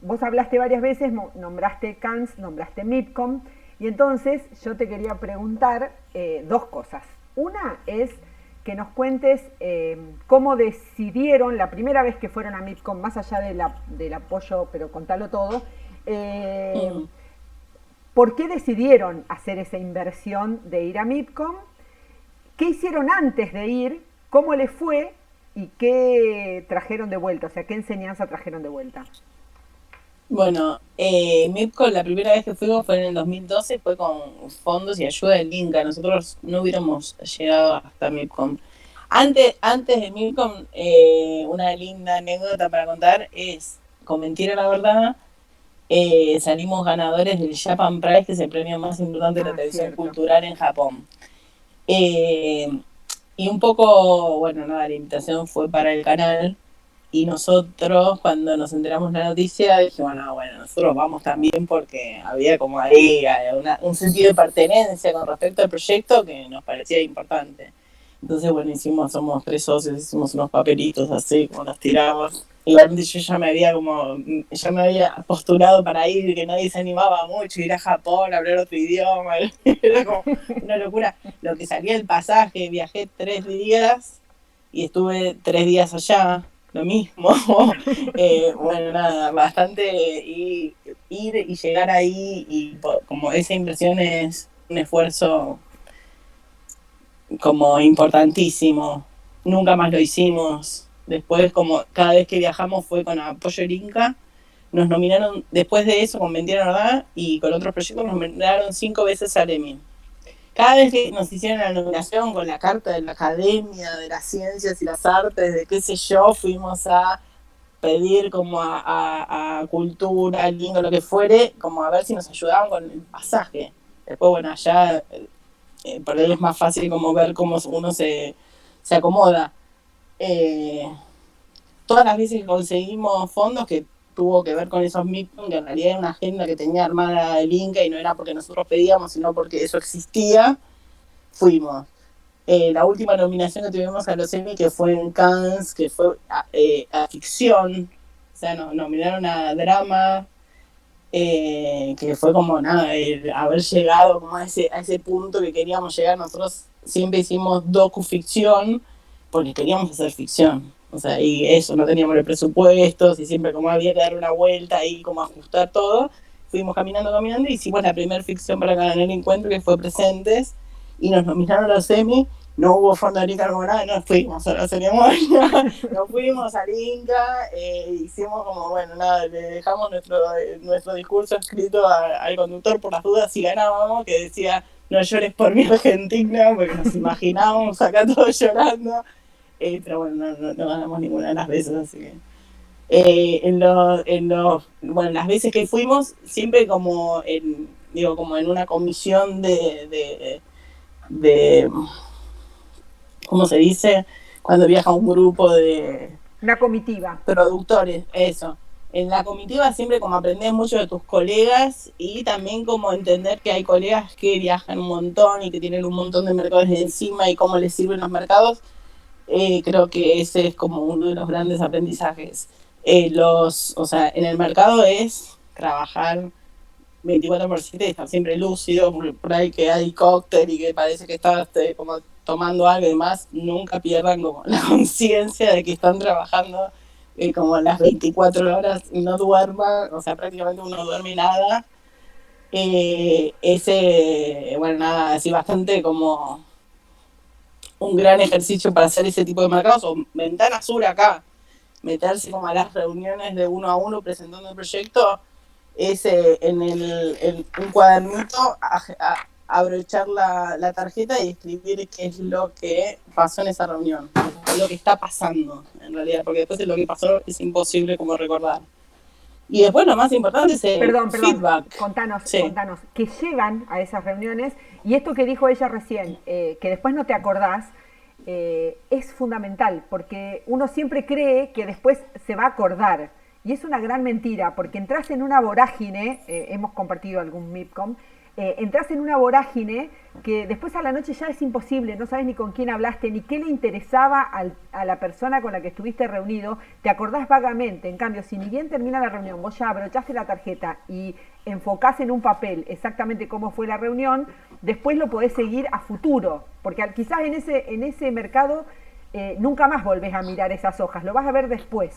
vos hablaste varias veces, nombraste CANS, nombraste MIPCOM, y entonces yo te quería preguntar dos cosas. Una es que nos cuentes cómo decidieron la primera vez que fueron a MIPCOM, más allá del apoyo, pero contalo todo, ¿por qué decidieron hacer esa inversión de ir a MIPCOM? ¿Qué hicieron antes de ir? ¿Cómo les fue? ¿Y qué trajeron de vuelta? O sea, ¿qué enseñanza trajeron de vuelta? Bueno, MIPCOM la primera vez que fuimos fue en el 2012, fue con fondos y ayuda del Inca. Nosotros no hubiéramos llegado hasta MIPCOM. Antes de MIPCOM, una linda anécdota para contar es, con mentira la verdad, salimos ganadores del Japan Prize, que es el premio más importante de la televisión cultural en Japón. Y un poco, la invitación fue para el canal y nosotros cuando nos enteramos la noticia dijimos, nosotros vamos también porque había como ahí un sentido de pertenencia con respecto al proyecto que nos parecía importante. Entonces, somos 3 socios, hicimos unos papelitos así, como los tiramos. Igualmente yo ya me había postulado para ir, que nadie se animaba mucho, ir a Japón, hablar otro idioma, era como una locura. Lo que salía el pasaje, viajé 3 días y estuve 3 días allá, lo mismo. Bastante ir y llegar ahí y como esa inversión es un esfuerzo como importantísimo. Nunca más lo hicimos. Después, como cada vez que viajamos fue con apoyo del Inca, nos nominaron, después de eso, con Mentira Verdad y con otros proyectos, nos nominaron 5 veces al Emmy. Cada vez que nos hicieron la nominación con la carta de la Academia de las Ciencias y las Artes, de qué sé yo, fuimos a pedir como a Cultura, al Inca, lo que fuere, como a ver si nos ayudaban con el pasaje. Después, allá por él es más fácil como ver cómo uno se acomoda. Todas las veces que conseguimos fondos que tuvo que ver con esos MIPCOM, que en realidad era una agenda que tenía armada el Inca y no era porque nosotros pedíamos, sino porque eso existía, fuimos. La última nominación que tuvimos a los Emmy, que fue en Cannes, que fue a ficción, o sea, nos nominaron a drama, que fue como haber llegado como a ese punto que queríamos llegar. Nosotros siempre hicimos docuficción porque queríamos hacer ficción, o sea, y eso, no teníamos los presupuestos y siempre como había que dar una vuelta y como ajustar todo, fuimos caminando y hicimos la primera ficción para ganar el encuentro, que fue Presentes, y nos nominaron a los Emmy. No hubo fondo de Inca como nada, nos fuimos a la ceremonia, nos fuimos al Inca, hicimos como, le dejamos nuestro discurso escrito al conductor por las dudas si ganábamos, que decía, no llores por mi Argentina, porque nos imaginábamos acá todos llorando, pero no ganamos ninguna de las veces, así que... las veces que fuimos, siempre como en una comisión de ¿cómo se dice? Cuando viaja un grupo de... Una comitiva. Productores, eso. en la comitiva siempre como aprendés mucho de tus colegas y también como entender que hay colegas que viajan un montón y que tienen un montón de mercados encima y cómo les sirven los mercados. Creo que ese es como uno de los grandes aprendizajes. O sea, en el mercado es trabajar 24/7 y estar siempre lúcido, por ahí que hay cóctel y que parece que estás como tomando algo y demás, nunca pierdan como la conciencia de que están trabajando como las 24 horas y no duerma, o sea, prácticamente uno no duerme nada. Bueno, nada, así bastante como un gran ejercicio para hacer ese tipo de mercados, o Ventana Sur acá, meterse como a las reuniones de uno a uno presentando el proyecto, es en un cuadernito abrochar la tarjeta y escribir qué es lo que pasó en esa reunión, lo que está pasando en realidad, porque después de lo que pasó es imposible como recordar. Y después lo más importante es el feedback. Contanos, ¿qué llevan a esas reuniones? Y esto que dijo ella recién, que después no te acordás, es fundamental, porque uno siempre cree que después se va a acordar. Y es una gran mentira, porque entras en una vorágine, hemos compartido algún MIPCOM, entras en una vorágine que después a la noche ya es imposible, no sabes ni con quién hablaste, ni qué le interesaba a la persona con la que estuviste reunido, te acordás vagamente. En cambio, si ni bien termina la reunión, vos ya abrochaste la tarjeta y enfocás en un papel exactamente cómo fue la reunión, después lo podés seguir a futuro, porque quizás en ese mercado nunca más volvés a mirar esas hojas, lo vas a ver después.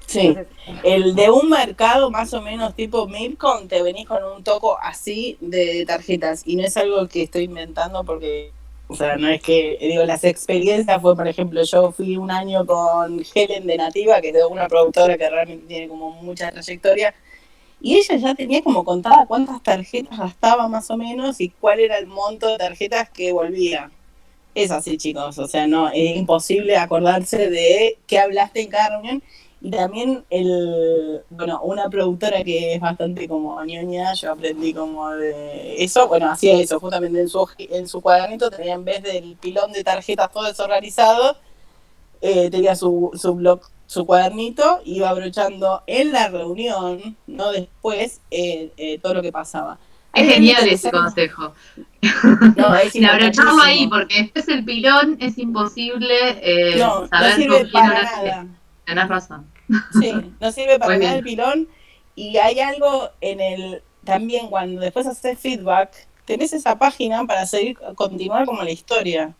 Sí, entonces, el de un mercado más o menos tipo Milcom, te venís con un toco así de tarjetas y no es algo que estoy inventando porque, o sea, no es que, digo, las experiencias fue, por ejemplo, yo fui un año con Helen de Nativa, que es de una productora que realmente tiene como mucha trayectoria, y ella ya tenía como contada cuántas tarjetas gastaba más o menos y cuál era el monto de tarjetas que volvía. Es así, chicos, o sea, no, es imposible acordarse de qué hablaste en cada reunión. Y también una productora que es bastante como ñoña, yo aprendí como de eso, bueno, hacía eso, justamente en su cuadernito tenía, en vez del pilón de tarjetas todo desorganizado, tenía su blog, su cuadernito, iba abrochando en la reunión, no después, todo lo que pasaba. Es genial ese consejo. No, es abrocharlo ahí, porque después el pilón es imposible saber no sirve con quién para nada. Tenés razón. Sí, no sirve para nada el pilón. Y hay algo también cuando después haces feedback, tenés esa página para continuar como la historia.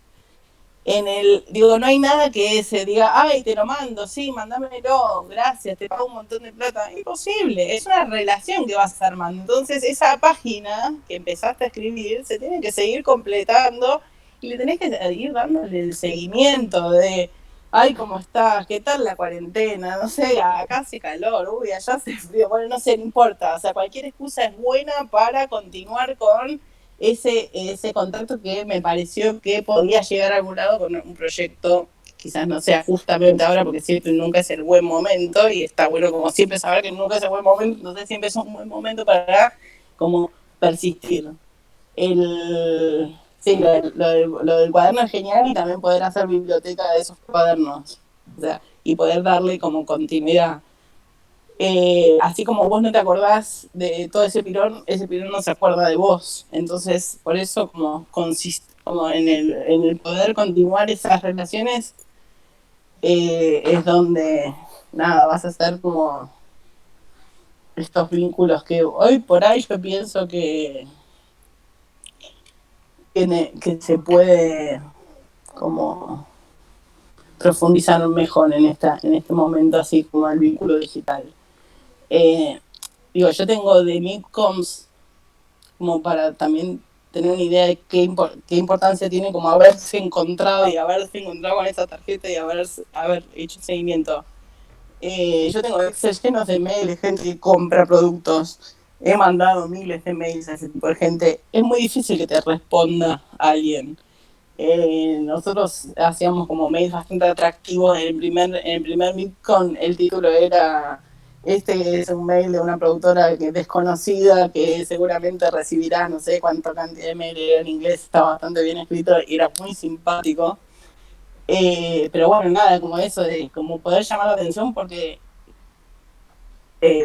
No hay nada que se diga, ay, te lo mando, sí, mándamelo, gracias, te pago un montón de plata. Imposible, es una relación que vas armando. Entonces esa página que empezaste a escribir se tiene que seguir completando y le tenés que ir dándole el seguimiento de, ay, ¿cómo estás? ¿Qué tal la cuarentena? No sé, acá hace calor, uy, allá hace frío, bueno, no sé, no importa. O sea, cualquier excusa es buena para continuar con ese contacto que me pareció que podía llegar a algún lado con un proyecto, quizás no sea justamente ahora, porque siempre nunca es el buen momento, y está bueno como siempre saber que nunca es el buen momento, entonces siempre es un buen momento para como persistir. Sí, lo del cuaderno es genial, y también poder hacer biblioteca de esos cuadernos, o sea, y poder darle como continuidad. Así como vos no te acordás de todo ese pilón no se acuerda de vos. Entonces, por eso como en el poder continuar esas relaciones, es donde, nada, vas a hacer como estos vínculos que hoy por ahí yo pienso que se puede como profundizar mejor en este momento, así como el vínculo digital. Yo tengo de MIPCOMs como para también tener una idea de qué importancia tiene como haberse encontrado con esa tarjeta y haber hecho seguimiento. Yo tengo Excel llenos de mails de gente que compra productos. He mandado miles de mails a ese tipo de gente. Es muy difícil que te responda alguien. Nosotros hacíamos como mails bastante atractivos. En el primer MIPCOM el título era: este es un mail de una productora desconocida que seguramente recibirá no sé cuánta cantidad de mail, en inglés, está bastante bien escrito y era muy simpático. Pero bueno, nada, como eso de como poder llamar la atención, porque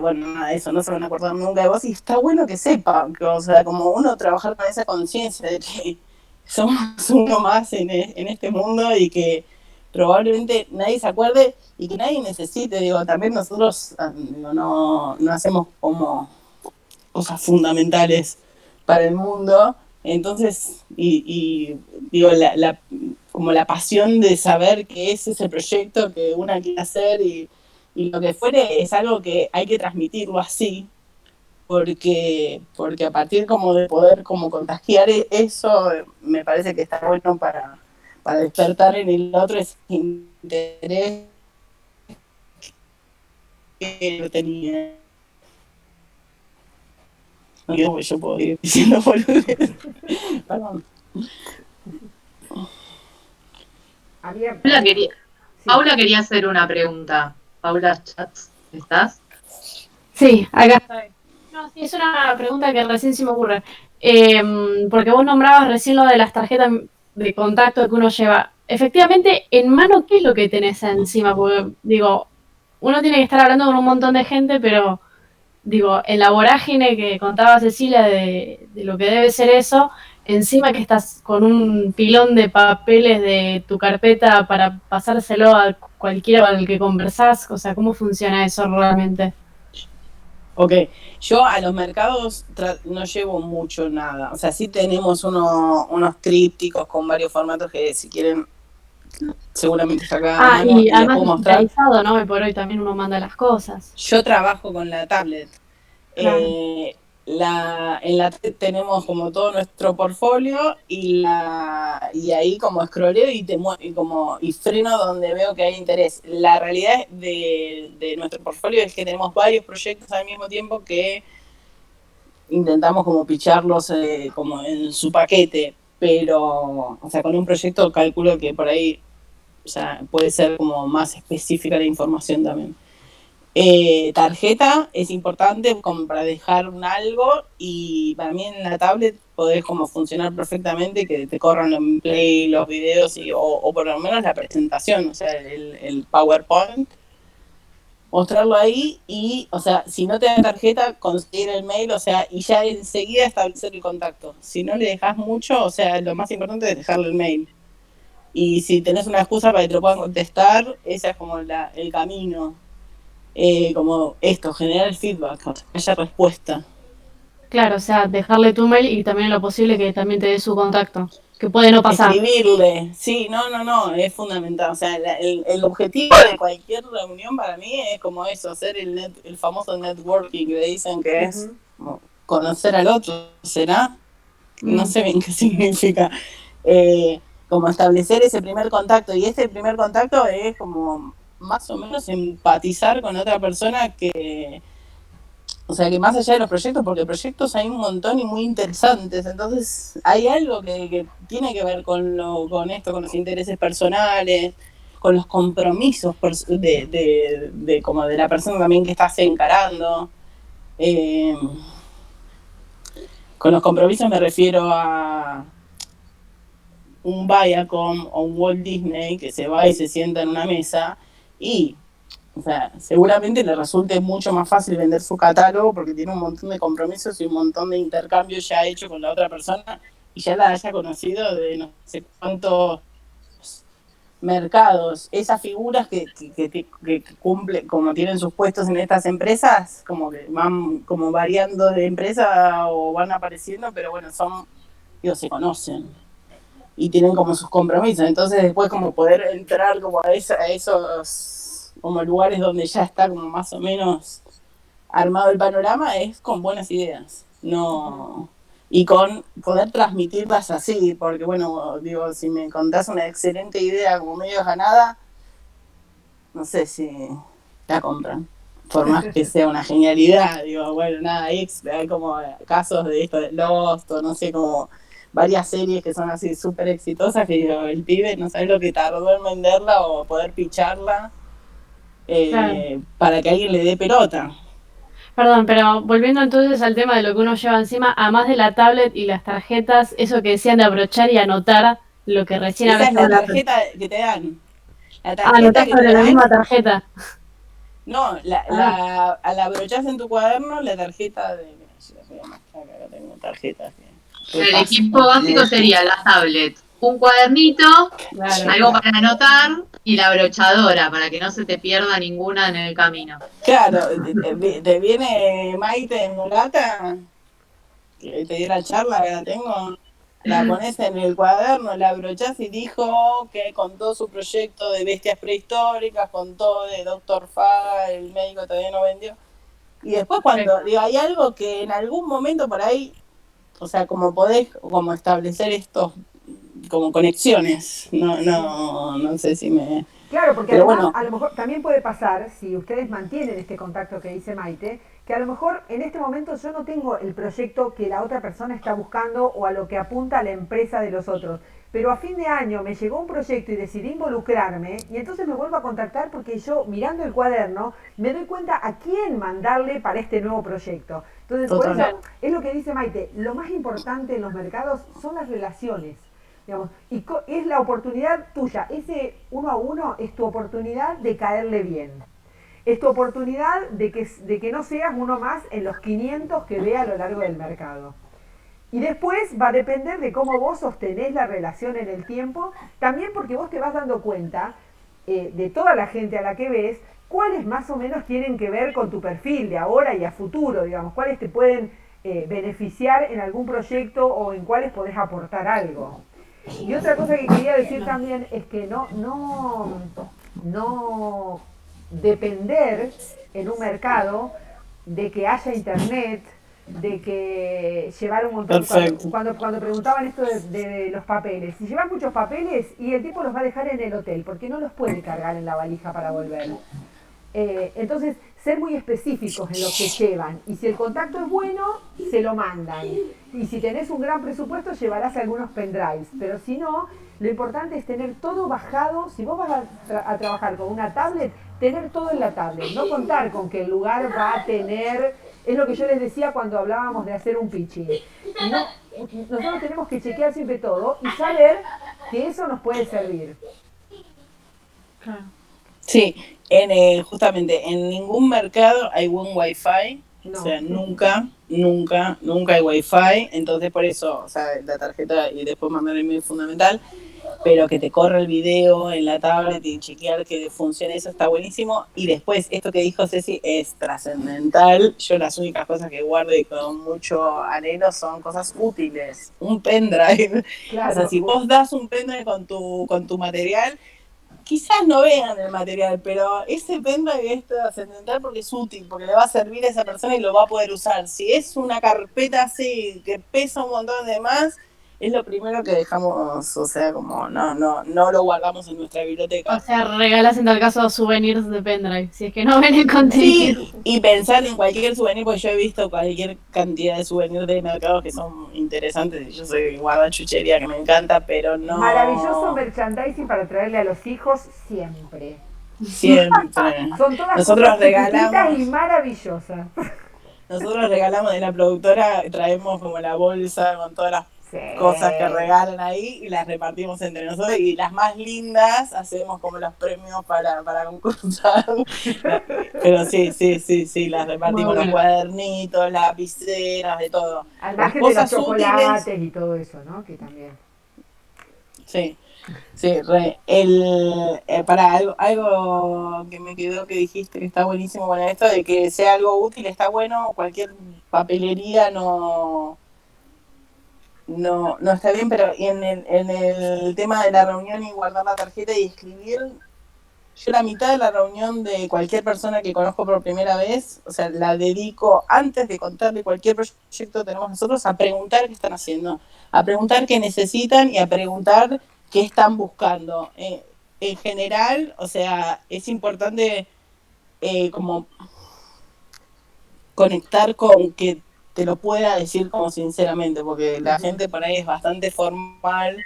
bueno, nada, eso, no se van a acordar nunca de vos y está bueno que sepan, que, o sea, como uno trabajar con esa conciencia de que somos uno más en este mundo y que probablemente nadie se acuerde y que nadie necesite, digo, también nosotros digo, no hacemos como cosas fundamentales para el mundo, entonces, y digo, como la pasión de saber que ese es el proyecto que una quiere hacer y lo que fuere es algo que hay que transmitirlo así, porque a partir como de poder como contagiar eso, me parece que está bueno para despertar en el otro ese interés que yo tenía. Yo puedo ir diciendo boludez. Perdón. Paula quería hacer una pregunta. Paula Chats, ¿estás? Sí, acá estoy. No, sí, es una pregunta que recién se me ocurre. Porque vos nombrabas recién lo de las tarjetas de contacto que uno lleva. Efectivamente, en mano, ¿qué es lo que tenés encima? Porque, digo, uno tiene que estar hablando con un montón de gente, pero, digo, en la vorágine que contaba Cecilia de lo que debe ser eso, encima que estás con un pilón de papeles de tu carpeta para pasárselo a cualquiera con el que conversás, o sea, ¿cómo funciona eso realmente? Ok, yo a los mercados no llevo mucho nada, o sea, sí tenemos unos trípticos con varios formatos que si quieren seguramente está acá a mano, y además puedo mostrar. digitalizado, ¿no? Y por hoy también uno manda las cosas. Yo trabajo con la tablet. Claro. En la tablet tenemos como todo nuestro portfolio y ahí como scrolleo y freno donde veo que hay interés. La realidad de nuestro portfolio es que tenemos varios proyectos al mismo tiempo que intentamos como picharlos como en su paquete, pero, o sea, con un proyecto calculo que por ahí, o sea, puede ser como más específica la información también. Tarjeta es importante como para dejar un algo y para mí en la tablet podés como funcionar perfectamente, que te corran en play los videos o por lo menos la presentación, o sea, el PowerPoint, mostrarlo ahí y, o sea, si no te dan tarjeta, conseguir el mail, o sea, y ya enseguida establecer el contacto. Si no le dejas mucho, o sea, lo más importante es dejarle el mail. Y si tenés una excusa para que te lo puedan contestar, ese es como el camino. Como esto, generar el feedback, o sea, que haya respuesta. Claro, o sea, dejarle tu mail y también lo posible que también te dé su contacto, que puede no pasar. Escribirle, sí, no, es fundamental. O sea, el objetivo de cualquier reunión para mí es como eso, hacer el famoso networking que dicen que es conocer al otro, ¿será? No sé bien qué significa. Como establecer ese primer contacto, y ese primer contacto es como más o menos empatizar con otra persona que, o sea, que más allá de los proyectos, porque proyectos hay un montón y muy interesantes, entonces hay algo que tiene que ver con esto, con los intereses personales, con los compromisos como de la persona también que estás encarando. Con los compromisos me refiero a un Viacom o un Walt Disney que se va y se sienta en una mesa y, o sea, seguramente le resulte mucho más fácil vender su catálogo porque tiene un montón de compromisos y un montón de intercambios ya hecho con la otra persona y ya la haya conocido de no sé cuántos mercados. Esas figuras que cumplen, como tienen sus puestos en estas empresas, como que van como variando de empresa o van apareciendo, pero bueno, se conocen y tienen como sus compromisos, entonces después como poder entrar como a esos como lugares donde ya está como más o menos armado el panorama es con buenas ideas, no, y con poder transmitirlas así, porque bueno, digo, si me contás una excelente idea como medio ganada, no sé si la compran, por más que sea una genialidad, digo, bueno, nada, hay como casos de esto de Lost, o no sé, como varias series que son así súper exitosas, que digo, el pibe no sabe lo que tardó en venderla o poder picharla Claro. para que alguien le dé pelota. Perdón, pero volviendo entonces al tema de lo que uno lleva encima, además de la tablet y las tarjetas, eso que decían de abrochar y anotar lo que recién Esa es hablaste la de la... tarjeta que te dan. La anotar tarjeta que te sobre la dan. misma tarjeta. No, la abrochás en tu cuaderno, la tarjeta de... Acá tengo tarjetas. El equipo básico sería la tablet, un cuadernito, algo para anotar y la abrochadora para que no se te pierda ninguna en el camino. Claro, te viene Maite en Mulata, que te dio la charla que la tengo, la pones en el cuaderno, la abrochás y dijo que contó su proyecto de bestias prehistóricas, contó de Dr. Faga, el médico todavía no vendió. Y después cuando, digo, hay algo que en algún momento por ahí, o sea, como podés como establecer estos como conexiones, no sé si me... Claro, porque Pero además bueno, a lo mejor también puede pasar, si ustedes mantienen este contacto que dice Maite, que a lo mejor en este momento yo no tengo el proyecto que la otra persona está buscando o a lo que apunta la empresa de los otros, pero a fin de año me llegó un proyecto y decidí involucrarme y entonces me vuelvo a contactar porque yo mirando el cuaderno me doy cuenta a quién mandarle para este nuevo proyecto. Entonces, por eso es lo que dice Maite, lo más importante en los mercados son las relaciones. Digamos, y es la oportunidad tuya, ese 1 a 1 es tu oportunidad de caerle bien. Es tu oportunidad de que no seas uno más en los 500 que ve a lo largo del mercado. Y después va a depender de cómo vos sostenés la relación en el tiempo, también porque vos te vas dando cuenta de toda la gente a la que ves, cuáles más o menos tienen que ver con tu perfil de ahora y a futuro, digamos, cuáles te pueden beneficiar en algún proyecto o en cuáles podés aportar algo. Y otra cosa que quería decir también es que no depender en un mercado de que haya internet, de que llevar un montón... Cuando preguntaban esto de los papeles, si llevas muchos papeles y el tipo los va a dejar en el hotel, porque no los puede cargar en la valija para volver. Entonces, ser muy específicos en lo que llevan. Y si el contacto es bueno, se lo mandan. Y si tenés un gran presupuesto, llevarás algunos pendrives. Pero si no, lo importante es tener todo bajado. Si vos vas a trabajar con una tablet, tener todo en la tablet. No contar con que el lugar va a tener... Es lo que yo les decía cuando hablábamos de hacer un pitching. Nosotros tenemos que chequear siempre todo y saber que eso nos puede servir. Sí, justamente en ningún mercado hay buen wifi, no. O sea, nunca hay wifi, entonces por eso, o sea, la tarjeta y después mandar el email es fundamental, pero que te corra el video en la tablet y chequear que funcione, eso está buenísimo. Y después, esto que dijo Ceci es trascendental. Yo las únicas cosas que guardo y con mucho anhelo son cosas útiles. Un pendrive. Claro. O sea, si vos das un pendrive con tu material, quizás no vean el material, pero ese pendrive es trascendental porque es útil, porque le va a servir a esa persona y lo va a poder usar. Si es una carpeta así que pesa un montón de más, es lo primero que dejamos, o sea, como no lo guardamos en nuestra biblioteca. O sea, regalás en tal caso souvenirs de pendrive, si es que no ven el contenido. Sí, y pensar en cualquier souvenir, porque yo he visto cualquier cantidad de souvenirs de mercados que son interesantes, yo soy guardachuchería que me encanta, pero no... Maravilloso merchandising para traerle a los hijos siempre. Siempre. Son todas nosotros cosas regalamos y maravillosas. Nosotros regalamos de la productora, traemos como la bolsa con todas las cosas que regalan ahí y las repartimos entre nosotros, y las más lindas hacemos como los premios para concursar. Pero sí, las repartimos, los cuadernitos, lapiceras, de todo. Al margen de los chocolates útiles, y todo eso, ¿no? Que también. Sí, para algo que me quedó que dijiste que está buenísimo con esto de que sea algo útil, está bueno. Cualquier papelería no está bien, pero en el tema de la reunión y guardar la tarjeta y escribir, yo la mitad de la reunión de cualquier persona que conozco por primera vez, o sea, la dedico antes de contarle cualquier proyecto que tenemos nosotros a preguntar qué están haciendo, a preguntar qué necesitan y a preguntar qué están buscando. En general, o sea, es importante como conectar con que te lo pueda decir como sinceramente, porque la gente por ahí es bastante formal,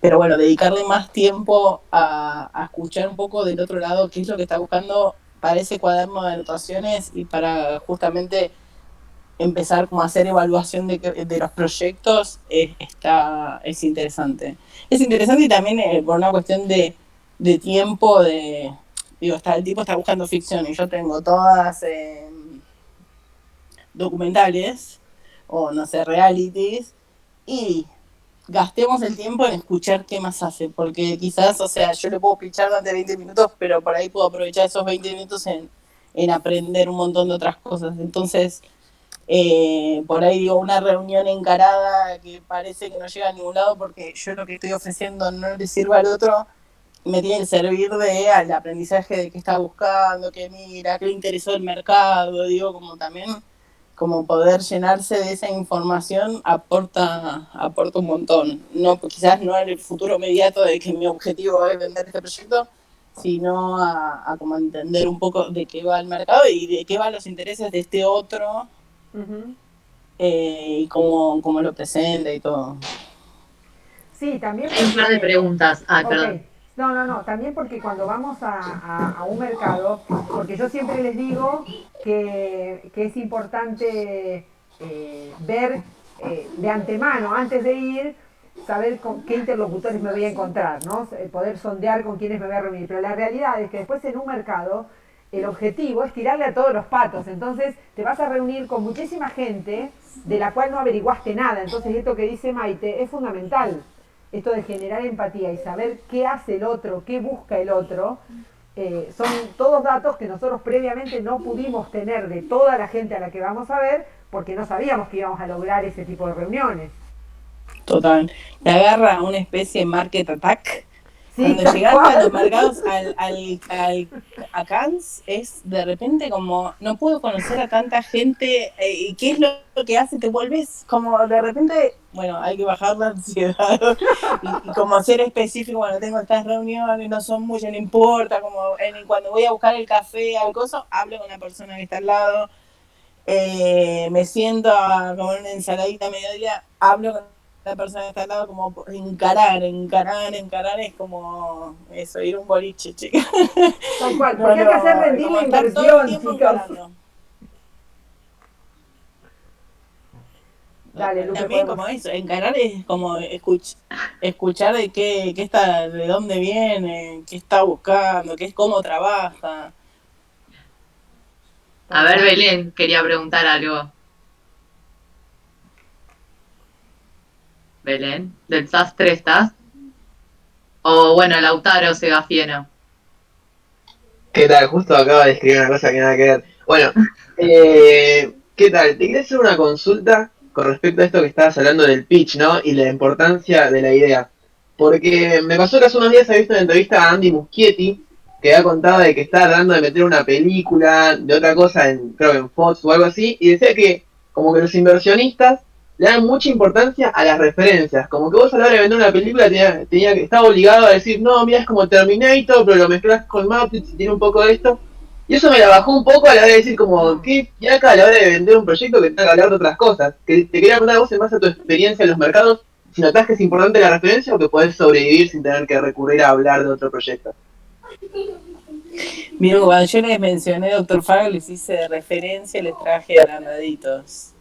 pero bueno, dedicarle más tiempo a escuchar un poco del otro lado qué es lo que está buscando para ese cuaderno de anotaciones y para justamente empezar como a hacer evaluación de los proyectos. Es interesante. Es interesante y también por una cuestión de tiempo, de digo, el tipo está buscando ficción y yo tengo todas documentales o no sé, realities, y gastemos el tiempo en escuchar qué más hace, porque quizás, o sea, yo le puedo pichar durante 20 minutos, pero por ahí puedo aprovechar esos 20 minutos en aprender un montón de otras cosas. Entonces, por ahí digo, una reunión encarada que parece que no llega a ningún lado porque yo lo que estoy ofreciendo no le sirve al otro, me tiene que servir al aprendizaje de qué está buscando, qué mira, qué le interesó el mercado, digo, como también como poder llenarse de esa información aporta un montón. No, quizás no en el futuro inmediato de que mi objetivo es vender este proyecto, sino a como entender un poco de qué va el mercado y de qué van los intereses de este otro, y cómo lo presenta y todo. Sí, también. Hay un par de preguntas. Ah, okay. Perdón. No, también porque cuando vamos a un mercado, porque yo siempre les digo que es importante ver de antemano, antes de ir, saber con qué interlocutores me voy a encontrar, ¿no? Poder sondear con quiénes me voy a reunir. Pero la realidad es que después en un mercado el objetivo es tirarle a todos los patos. Entonces te vas a reunir con muchísima gente de la cual no averiguaste nada. Entonces esto que dice Maite es fundamental. Esto de generar empatía y saber qué hace el otro, qué busca el otro, son todos datos que nosotros previamente no pudimos tener de toda la gente a la que vamos a ver, porque no sabíamos que íbamos a lograr ese tipo de reuniones. Total. Te agarra una especie de market attack. Sí, cuando llegas a los mercados a Cannes, es de repente como, no puedo conocer a tanta gente, y qué es lo que hace, te vuelves como de repente, bueno, hay que bajar la ansiedad y como ser específico, bueno, tengo estas reuniones, no son muchas, no importa, como cuando voy a buscar el café, algo, hablo con la persona que está al lado, me siento a comer una ensaladita a mediodía, hablo con la persona que está al lado, como encarar es como eso, ir a un boliche, chicas. Tal cual, porque hay que hacer rendir la inversión, chicos. Dale, Lupe, también como eso, encarar es como escuchar de qué está, de dónde viene, qué está buscando, qué es, cómo trabaja. A ver, Belén, quería preguntar algo. Belén, ¿del sastre estás? O bueno, Lautaro Segafieno. ¿Qué tal? Justo acaba de escribir una cosa que nada que ver. Bueno, ¿qué tal? Te quería hacer una consulta con respecto a esto que estabas hablando del pitch, ¿no? Y la importancia de la idea. Porque me pasó que hace unos días he visto una entrevista a Andy Muschietti, que había contado de que estaba tratando de meter una película de otra cosa, creo que en Fox o algo así, y decía que como que los inversionistas le dan mucha importancia a las referencias. Como que vos a la hora de vender una película estaba obligado a decir, no, mira, es como Terminator, pero lo mezclas con Matrix y tiene un poco de esto. Y eso me la bajó un poco a la hora de decir como, ¿qué acá a la hora de vender un proyecto que tenga que hablar de otras cosas? Que te quería preguntar a vos en base a tu experiencia en los mercados, si notás que es importante la referencia o que podés sobrevivir sin tener que recurrir a hablar de otro proyecto. Mira, cuando yo les mencioné Dr. Fago, les hice de referencia, les traje agrandaditos.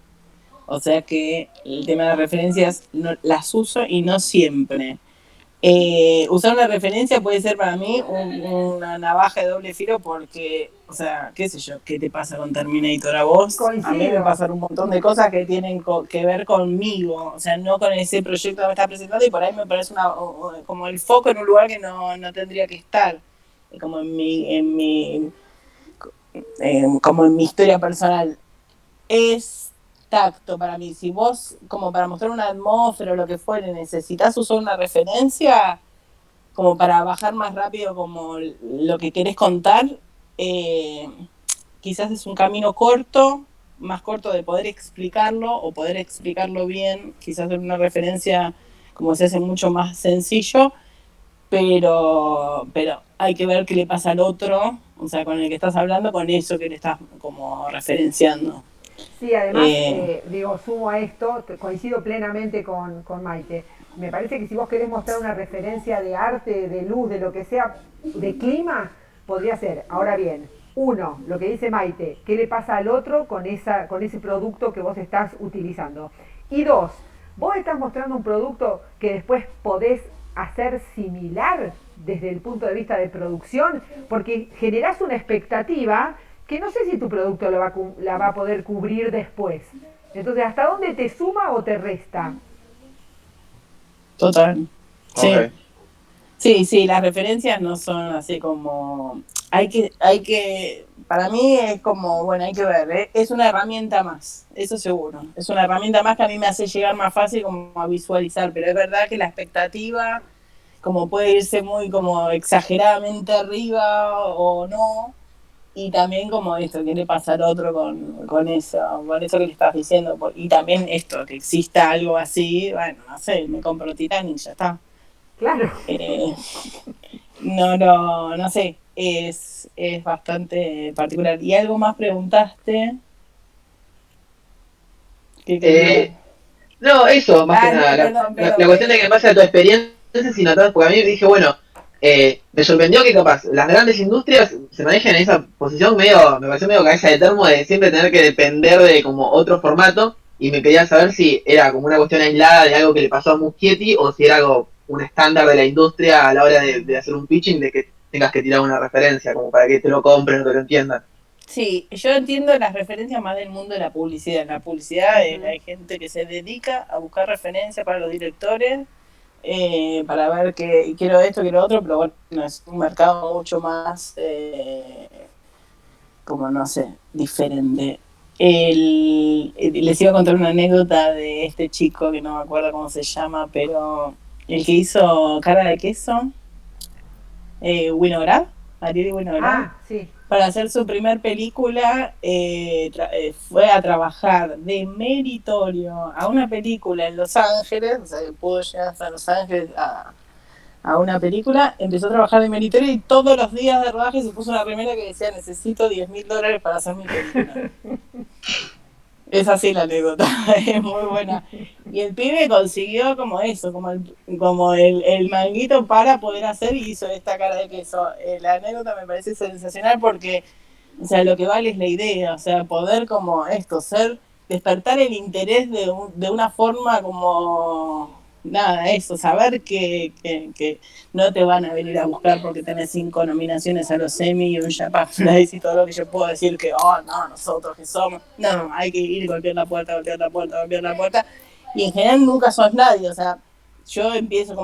O sea que el tema de referencias las uso y no siempre. Usar una referencia puede ser para mí una navaja de doble filo porque, o sea, qué sé yo, ¿qué te pasa con Terminator a vos? Coincido. A mí me pasan un montón de cosas que tienen que ver conmigo, o sea, no con ese proyecto que me está presentando, y por ahí me parece como el foco en un lugar que no tendría que estar, como como en mi historia personal. Es tacto para mí. Si vos, como para mostrar una atmósfera o lo que fuere, necesitas usar una referencia como para bajar más rápido como lo que querés contar, quizás es un camino corto, más corto de poder explicarlo o poder explicarlo bien, quizás en una referencia como se hace mucho más sencillo, pero hay que ver qué le pasa al otro, o sea, con el que estás hablando, con eso que le estás como referenciando. Sí, además, sumo a esto, coincido plenamente con Maite. Me parece que si vos querés mostrar una referencia de arte, de luz, de lo que sea, de clima, podría ser. Ahora bien, uno, lo que dice Maite, ¿qué le pasa al otro con ese producto que vos estás utilizando? Y dos, vos estás mostrando un producto que después podés hacer similar desde el punto de vista de producción, porque generás una expectativa que no sé si tu producto la va a poder cubrir después. Entonces, ¿hasta dónde te suma o te resta? Total. Sí. Ok. Sí, las referencias no son así como... Hay que, para mí es como, bueno, hay que ver, ¿eh? Es una herramienta más, eso seguro. Es una herramienta más que a mí me hace llegar más fácil como a visualizar, pero es verdad que la expectativa como puede irse muy como exageradamente arriba o no, y también como esto, quiere pasar otro con eso que le estás diciendo, y también esto, que exista algo así, bueno, no sé, me compro Titanic, ya está. Claro. No sé, es bastante particular. ¿Y algo más preguntaste? No, eso, más que nada. Perdón. La cuestión de que en base a tu experiencia, si notas, porque a mí dije, bueno, me sorprendió que capaz las grandes industrias se manejen en esa posición me pareció medio cabeza de termo de siempre tener que depender de como otro formato, y me quería saber si era como una cuestión aislada de algo que le pasó a Muschietti o si era algo, un estándar de la industria a la hora de hacer un pitching, de que tengas que tirar una referencia como para que te lo compren o te lo entiendan. Sí, yo entiendo las referencias más del mundo de la publicidad. En la publicidad hay gente que se dedica a buscar referencias para los directores, para ver que quiero esto, quiero otro, pero bueno, es un mercado mucho más, como no sé, diferente. Les iba a contar una anécdota de este chico que no me acuerdo cómo se llama, pero el que hizo Cara de Queso, Winograd, Ariel Winograd. Ah, sí. Para hacer su primer película, fue a trabajar de meritorio a una película en Los Ángeles, o sea, que pudo llegar hasta Los Ángeles a una película, empezó a trabajar de meritorio y todos los días de rodaje se puso una remera que decía necesito $10.000 para hacer mi película. Es así la anécdota, es muy buena. Y el pibe consiguió como eso, como el manguito para poder hacer, y hizo esta Cara de Queso. La anécdota me parece sensacional porque, o sea, lo que vale es la idea, o sea, poder como esto, despertar el interés de una forma como, nada, eso, saber que no te van a venir a buscar porque tenés 5 nominaciones a los Emmy y un Japan Flies y todo lo que yo puedo decir que, no, nosotros que somos, no, hay que ir y golpear la puerta, y en general nunca sos nadie, o sea, yo empiezo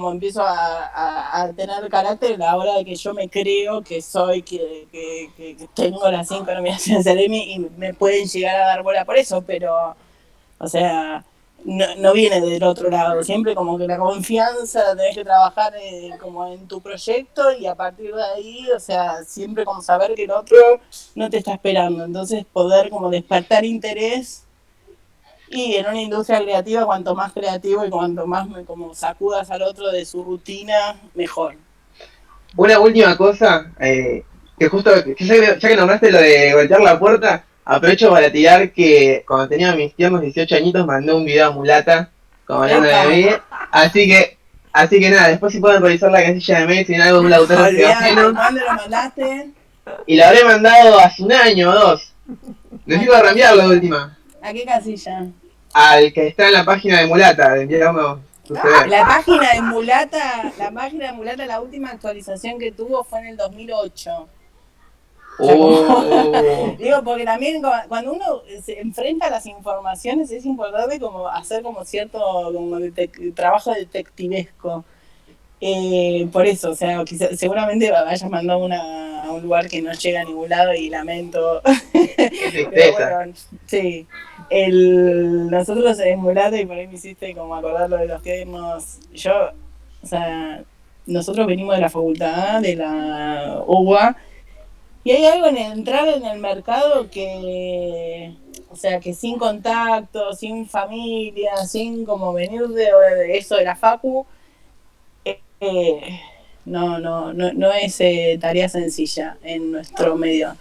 a tener carácter a la hora de que yo me creo que soy, que tengo las 5 nominaciones al Emmy y me pueden llegar a dar bola por eso, pero, o sea, no viene del otro lado, siempre como que la confianza tenés que trabajar como en tu proyecto y a partir de ahí, o sea, siempre como saber que el otro no te está esperando, entonces poder como despertar interés, y en una industria creativa cuanto más creativo y cuanto más como sacudas al otro de su rutina, mejor. Una última cosa, que justo, ya que nombraste lo de golpear la puerta, aprovecho para tirar que cuando tenía mis tiernos 18 añitos mandé un video a Mulata, como hablando de mí, así que nada, después si pueden revisar la casilla de mail, si tienen algo de un autor ¿Cuándo lo mandaste? Y lo habré mandado hace un año o 2. Necesito reenviarlo de última. ¿A qué casilla? Al que está en la página de Mulata, de enviarme tu CV. La página de Mulata, la última actualización que tuvo fue en el 2008. Digo, porque también cuando uno se enfrenta a las informaciones es importante como hacer como cierto como trabajo detectivesco. Por eso, o sea, seguramente vayas mandado a un lugar que no llega a ningún lado y lamento. Pero bueno, sí. Nosotros en Mulata, y por ahí me hiciste como acordar lo de los que o sea, nosotros venimos de la facultad, de la UBA, y hay algo en entrar en el mercado que, o sea, que sin contacto, sin familia, sin como venir de eso de la facu, no es tarea sencilla en nuestro medio.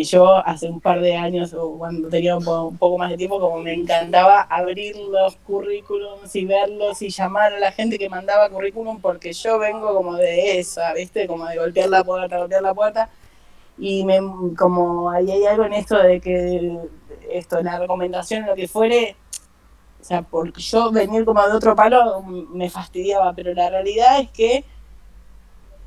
Yo hace un par de años, cuando tenía un poco más de tiempo, como me encantaba abrir los currículums y verlos y llamar a la gente que mandaba currículum, porque yo vengo como de esa, ¿viste? Como de golpear la puerta, y como ahí hay algo en esto de que la recomendación, lo que fuere, o sea, porque yo venir como de otro palo me fastidiaba, pero la realidad es que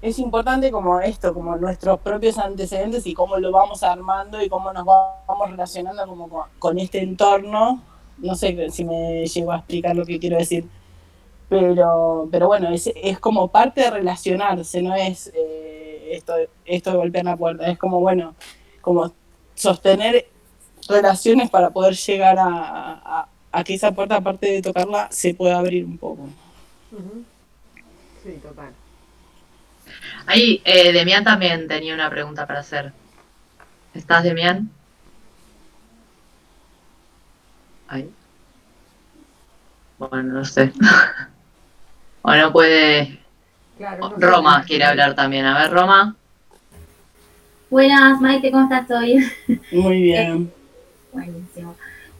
es importante como esto, como nuestros propios antecedentes y cómo lo vamos armando y cómo nos vamos relacionando como con este entorno. No sé si me llego a explicar lo que quiero decir, pero bueno, es como parte de relacionarse, no es esto de golpear la puerta, es como, bueno, como sostener relaciones para poder llegar a que esa puerta, aparte de tocarla, se pueda abrir un poco. Sí, total. Ahí, Demián también tenía una pregunta para hacer. ¿Estás, Demián? Ahí. Bueno, no sé. O no puede... Claro, no Roma sé. quiere hablar también. A ver, Roma. Buenas, Maite, ¿cómo estás hoy? Muy bien. Buenísimo.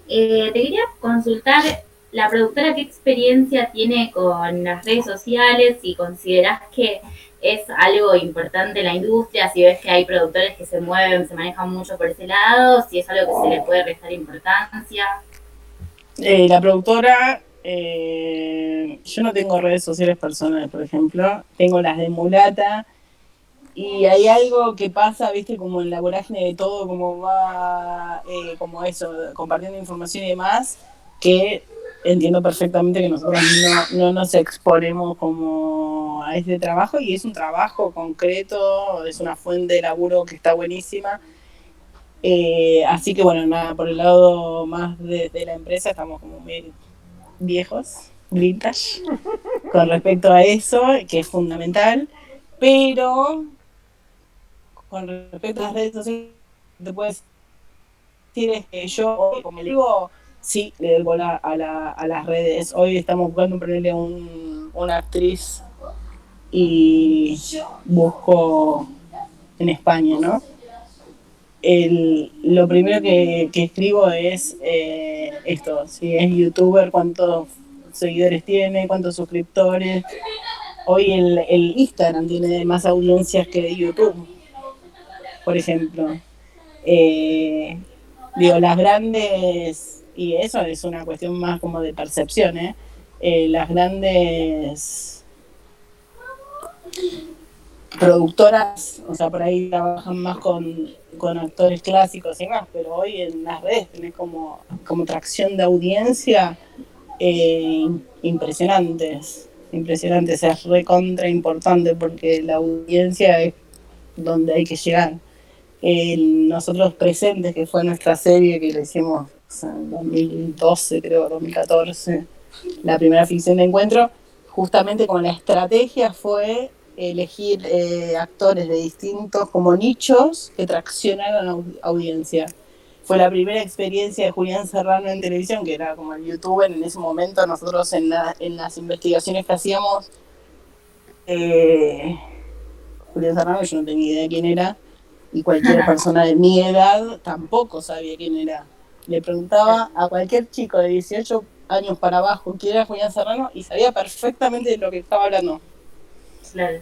Te quería consultar, la productora, ¿qué experiencia tiene con las redes sociales? Si considerás que es algo importante en la industria, si ves que hay productores que se mueven, se manejan mucho por ese lado, si es algo que se le puede restar importancia. La productora, yo no tengo redes sociales personales, por ejemplo, tengo las de Mulata, y hay algo que pasa, viste, como en la vorágine de todo, como va, como eso, compartiendo información y demás, que entiendo perfectamente que nosotros no nos exponemos como a este trabajo, y es un trabajo concreto, es una fuente de laburo que está buenísima. Así que bueno, nada, por el lado más de la empresa estamos como muy viejos, vintage, con respecto a eso, que es fundamental, pero con respecto a las redes sociales, te puedo decir es que yo, como le digo, sí, le doy bola a las redes. Hoy estamos buscando ponerle una actriz y busco en España, ¿no? Lo primero que escribo es esto, si es youtuber, cuántos seguidores tiene, cuántos suscriptores. Hoy el Instagram tiene más audiencias que YouTube, por ejemplo. Digo, las grandes, y eso es una cuestión más como de percepción, las grandes productoras, o sea, por ahí trabajan más con actores clásicos y más, pero hoy en las redes tenés como tracción de audiencia impresionantes, es recontra importante porque la audiencia es donde hay que llegar. Nosotros Presentes, que fue nuestra serie que le hicimos en 2012, creo, 2014, la primera ficción de encuentro, justamente como la estrategia fue elegir actores de distintos como nichos que traccionaron audiencia. Fue la primera experiencia de Julián Serrano en televisión, que era como el youtuber en ese momento. Nosotros en las investigaciones que hacíamos, Julián Serrano, yo no tenía idea de quién era, y cualquier persona de mi edad tampoco sabía quién era. Le preguntaba a cualquier chico de 18 años para abajo quién era Julián Serrano y sabía perfectamente de lo que estaba hablando. Claro.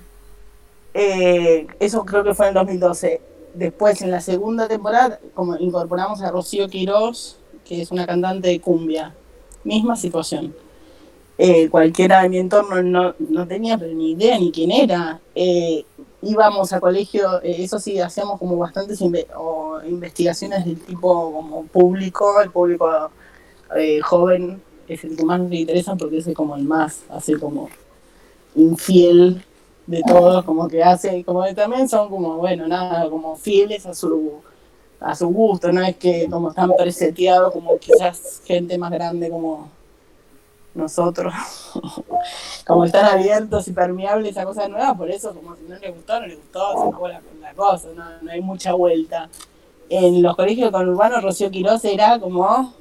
Eso creo que fue en el 2012. Después, en la segunda temporada, como incorporamos a Rocío Quirós, que es una cantante de cumbia. Misma situación. Cualquiera de mi entorno no tenía pero ni idea ni quién era. Íbamos a colegio, eso sí, hacíamos como bastantes investigaciones del tipo como público. El público joven es el que más nos interesa porque es como el más, así como infiel de todos, como que hace, como que también son como, bueno, nada, como fieles a su gusto, no es que como están preseteados como quizás gente más grande como nosotros, como están abiertos y permeables a cosas nuevas, por eso como si no les gustó, se acabó la cosa, no hay mucha vuelta. En los colegios conurbanos Rocío Quirós era como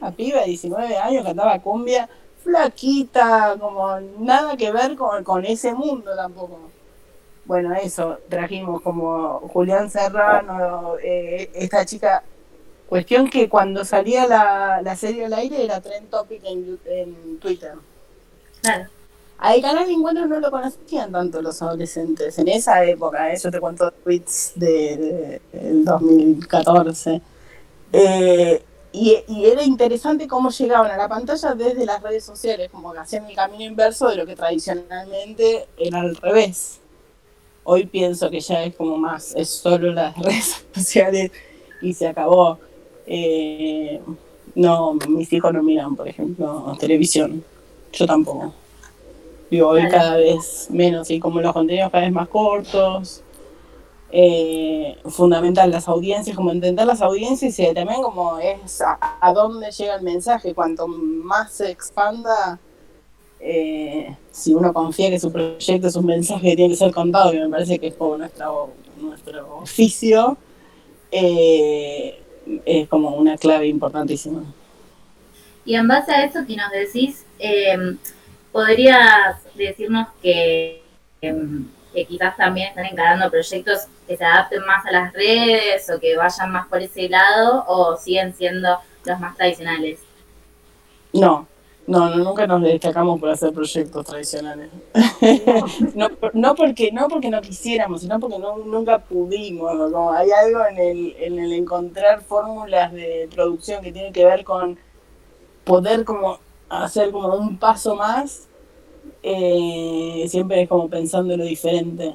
una piba de 19 años, cantaba cumbia, flaquita, como nada que ver con ese mundo tampoco. Bueno, eso, trajimos como Julián Serrano, esta chica, cuestión que cuando salía la serie al aire era trend topic en Twitter. Claro. Al canal de Encuentro no lo conocían tanto los adolescentes, en esa época, yo te cuento tweets del 2014. Y era interesante cómo llegaban a la pantalla desde las redes sociales, como que hacían el camino inverso de lo que tradicionalmente era al revés. Hoy pienso que ya es como más, es solo las redes sociales y se acabó. No, mis hijos no miran, por ejemplo, televisión. Yo tampoco. Digo, hoy cada vez menos, y como los contenidos cada vez más cortos, fundamental las audiencias, como entender las audiencias y también como es a dónde llega el mensaje. Cuanto más se expanda, si uno confía que su proyecto es un mensaje que tiene que ser contado, que me parece que es como nuestro oficio, es como una clave importantísima. Y en base a eso que nos decís, ¿podrías decirnos que quizás también están encarando proyectos que se adapten más a las redes o que vayan más por ese lado, o siguen siendo los más tradicionales? No, nunca nos destacamos por hacer proyectos tradicionales. no porque no quisiéramos, sino porque nunca pudimos. Como hay algo en el encontrar fórmulas de producción que tienen que ver con poder como hacer como un paso más, siempre es como pensando en lo diferente.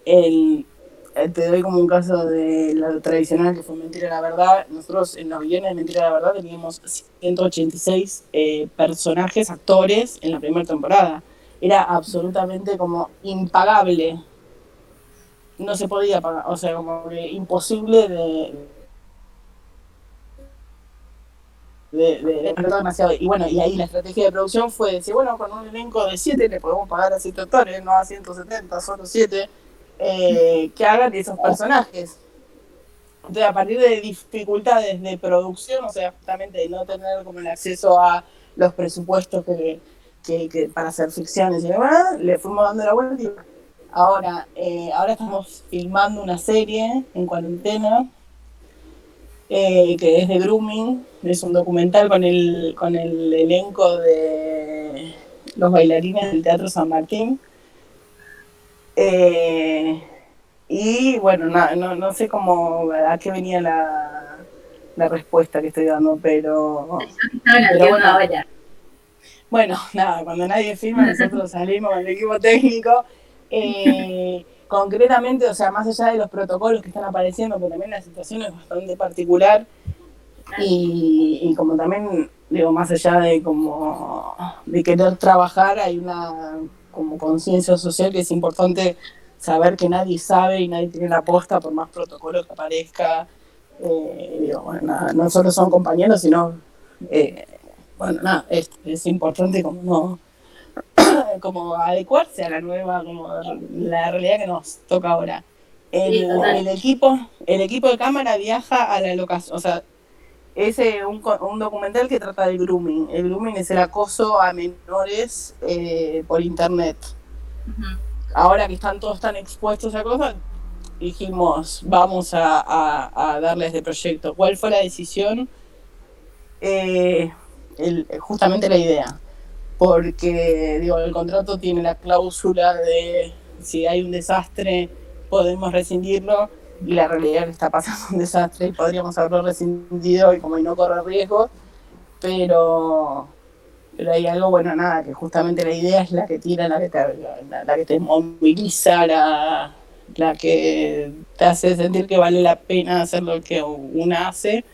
Te doy como un caso de lo tradicional que fue Mentira la Verdad. Nosotros en los guiones de Mentira la Verdad teníamos 186 personajes, actores en la primera temporada. Era absolutamente como impagable. No se podía pagar, o sea, como que imposible de demasiado. Y bueno, y ahí la estrategia de producción fue decir, bueno, con un elenco de 7 le podemos pagar a 7 actores, no a 170, solo 7, que hagan esos personajes. Entonces, a partir de dificultades de producción, o sea, justamente de no tener como el acceso a los presupuestos que para hacer ficciones y demás, le fuimos dando la vuelta. Ahora estamos filmando una serie en cuarentena, que es de grooming, es un documental con el elenco de los bailarines del Teatro San Martín. Y bueno, no sé cómo a qué venía la respuesta que estoy dando, pero bueno, nada, cuando nadie filma nosotros salimos con el equipo técnico. Concretamente, o sea, más allá de los protocolos que están apareciendo, porque también la situación es bastante particular, y como también, digo, más allá de como de querer trabajar, hay una como conciencia social que es importante saber que nadie sabe y nadie tiene la posta por más protocolos que aparezca. Digo, bueno, nada, no solo son compañeros, sino bueno, nada, es importante como no como adecuarse a la nueva, como la realidad que nos toca ahora. El equipo de cámara viaja a la locación, o sea, es un documental que trata del grooming. El grooming es el acoso a menores por internet. Uh-huh. Ahora que están todos tan expuestos a cosas, dijimos, vamos a darles de proyecto. ¿Cuál fue la decisión? Justamente la idea. Porque digo, el contrato tiene la cláusula de si hay un desastre podemos rescindirlo, y la realidad es que está pasando un desastre y podríamos haberlo rescindido y como y no correr riesgo, pero hay algo, bueno, nada, que justamente la idea es la que tira, la que te moviliza, la que te hace sentir que vale la pena hacer lo que una hace.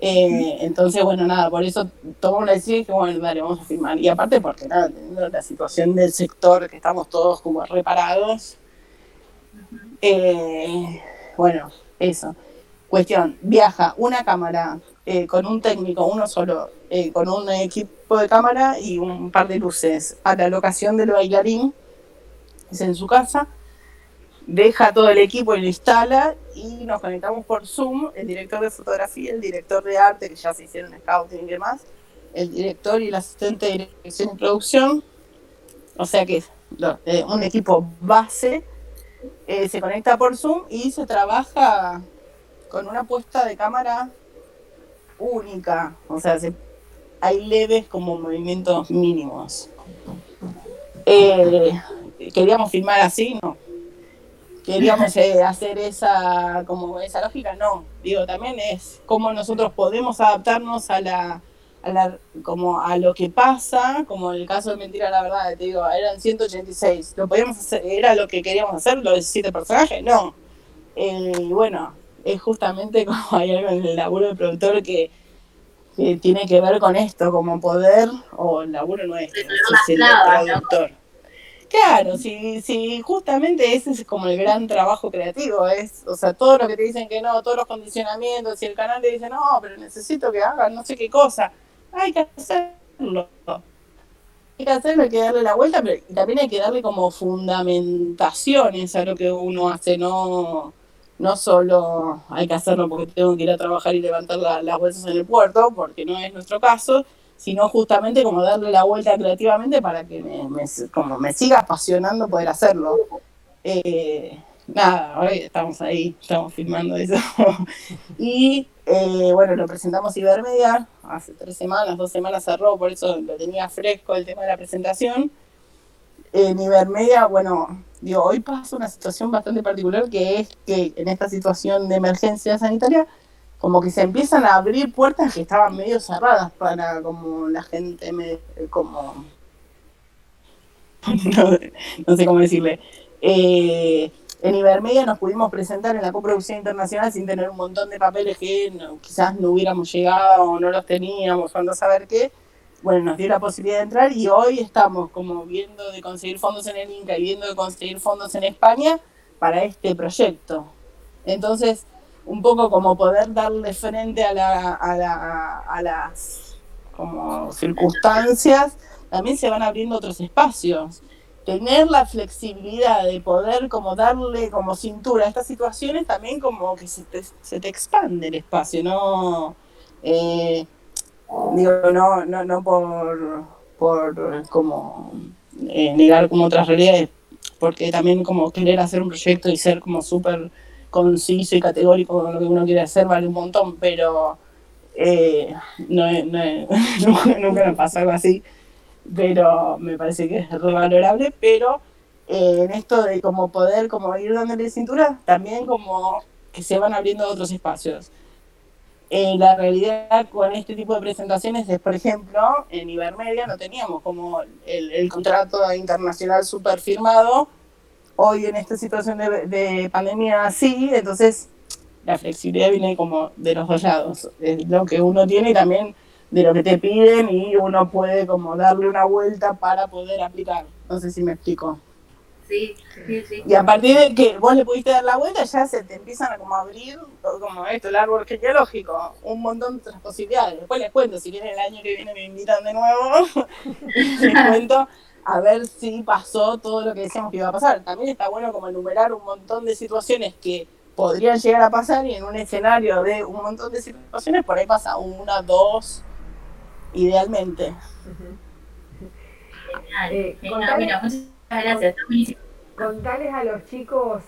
Entonces, bueno, nada, por eso tomamos la decisión y que bueno, dale, vamos a filmar. Y aparte porque nada, teniendo la situación del sector, que estamos todos como reparados, bueno, eso. Cuestión, viaja una cámara con un técnico, uno solo, con un equipo de cámara y un par de luces a la locación del bailarín, es en su casa. Deja todo el equipo y lo instala y nos conectamos por Zoom, el director de fotografía, el director de arte, que ya se hicieron scouting y demás, el director y el asistente de dirección y producción, o sea que un equipo base, se conecta por Zoom y se trabaja con una puesta de cámara única, o sea, hay leves como movimientos mínimos. ¿Queríamos filmar así? No. ¿Queríamos hacer esa lógica? No. Digo, también es cómo nosotros podemos adaptarnos a como a lo que pasa, como en el caso de Mentira la Verdad, te digo, eran 186, ¿lo podíamos hacer? ¿Era lo que queríamos hacer, los 17 personajes? No. Y bueno, es justamente como hay algo en el laburo del productor que tiene que ver con esto, como poder, o el laburo nuestro, es el del productor. Claro, sí, justamente ese es como el gran trabajo creativo, o sea, todo lo que te dicen que no, todos los condicionamientos, si el canal te dice, no, pero necesito que hagan no sé qué cosa, hay que hacerlo. Hay que hacerlo, hay que darle la vuelta, pero también hay que darle como fundamentaciones a lo que uno hace, no solo hay que hacerlo porque tengo que ir a trabajar y levantar las bolsas en el puerto, porque no es nuestro caso, sino justamente como darle la vuelta creativamente para que como me siga apasionando poder hacerlo. Nada, hoy estamos ahí, estamos filmando eso. Y bueno, lo presentamos Ibermedia hace 3 semanas, 2 semanas cerró, por eso lo tenía fresco el tema de la presentación. En Ibermedia, bueno, hoy pasa una situación bastante particular, que es que en esta situación de emergencia sanitaria, como que se empiezan a abrir puertas que estaban medio cerradas para como la gente, como no sé cómo decirle. En Ibermedia nos pudimos presentar en la coproducción internacional sin tener un montón de papeles que quizás no hubiéramos llegado o no los teníamos, o no saber qué. Bueno, nos dio la posibilidad de entrar y hoy estamos como viendo de conseguir fondos en el Inca y viendo de conseguir fondos en España para este proyecto. Entonces, un poco como poder darle frente a las como circunstancias, también se van abriendo otros espacios. Tener la flexibilidad de poder como darle como cintura a estas situaciones, también como que se te expande el espacio, ¿no? Digo, no por como negar como otras realidades, porque también como querer hacer un proyecto y ser como súper conciso y categórico con lo que uno quiere hacer vale un montón, pero nunca me pasó algo así, pero me parece que es revalorable, pero en esto de como poder como ir dándole cintura, también como que se van abriendo otros espacios. La realidad con este tipo de presentaciones es, por ejemplo, en Ibermedia no teníamos como el contrato internacional súper firmado. Hoy en esta situación de pandemia sí, entonces la flexibilidad viene como de los dos lados. Es lo que uno tiene y también de lo que te piden y uno puede como darle una vuelta para poder aplicar. No sé si me explico. Sí. Y a partir de que vos le pudiste dar la vuelta, ya se te empiezan a como abrir, como esto, el árbol genealógico, un montón de otras posibilidades. Después les cuento, si quieren el año que viene me invitan de nuevo, les cuento a ver si pasó todo lo que decíamos que iba a pasar. También está bueno como enumerar un montón de situaciones que podrían llegar a pasar y en un escenario de un montón de situaciones, por ahí pasa 1, 2, idealmente. Mira, muchas gracias. Contales a los chicos,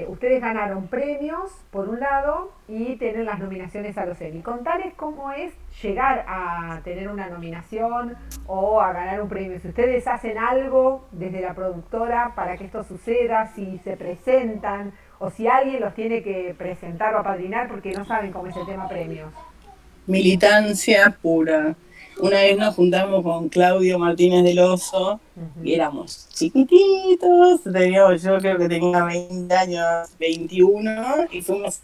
ustedes ganaron premios, por un lado, y tienen las nominaciones a los Emmy. Contales cómo es llegar a tener una nominación o a ganar un premio. Si ustedes hacen algo desde la productora para que esto suceda, si se presentan o si alguien los tiene que presentar o apadrinar porque no saben cómo es el tema premios. Militancia pura. Una vez nos juntamos con Claudio Martínez del Oso y éramos chiquititos, yo creo que tenía 20 años, 21, y fuimos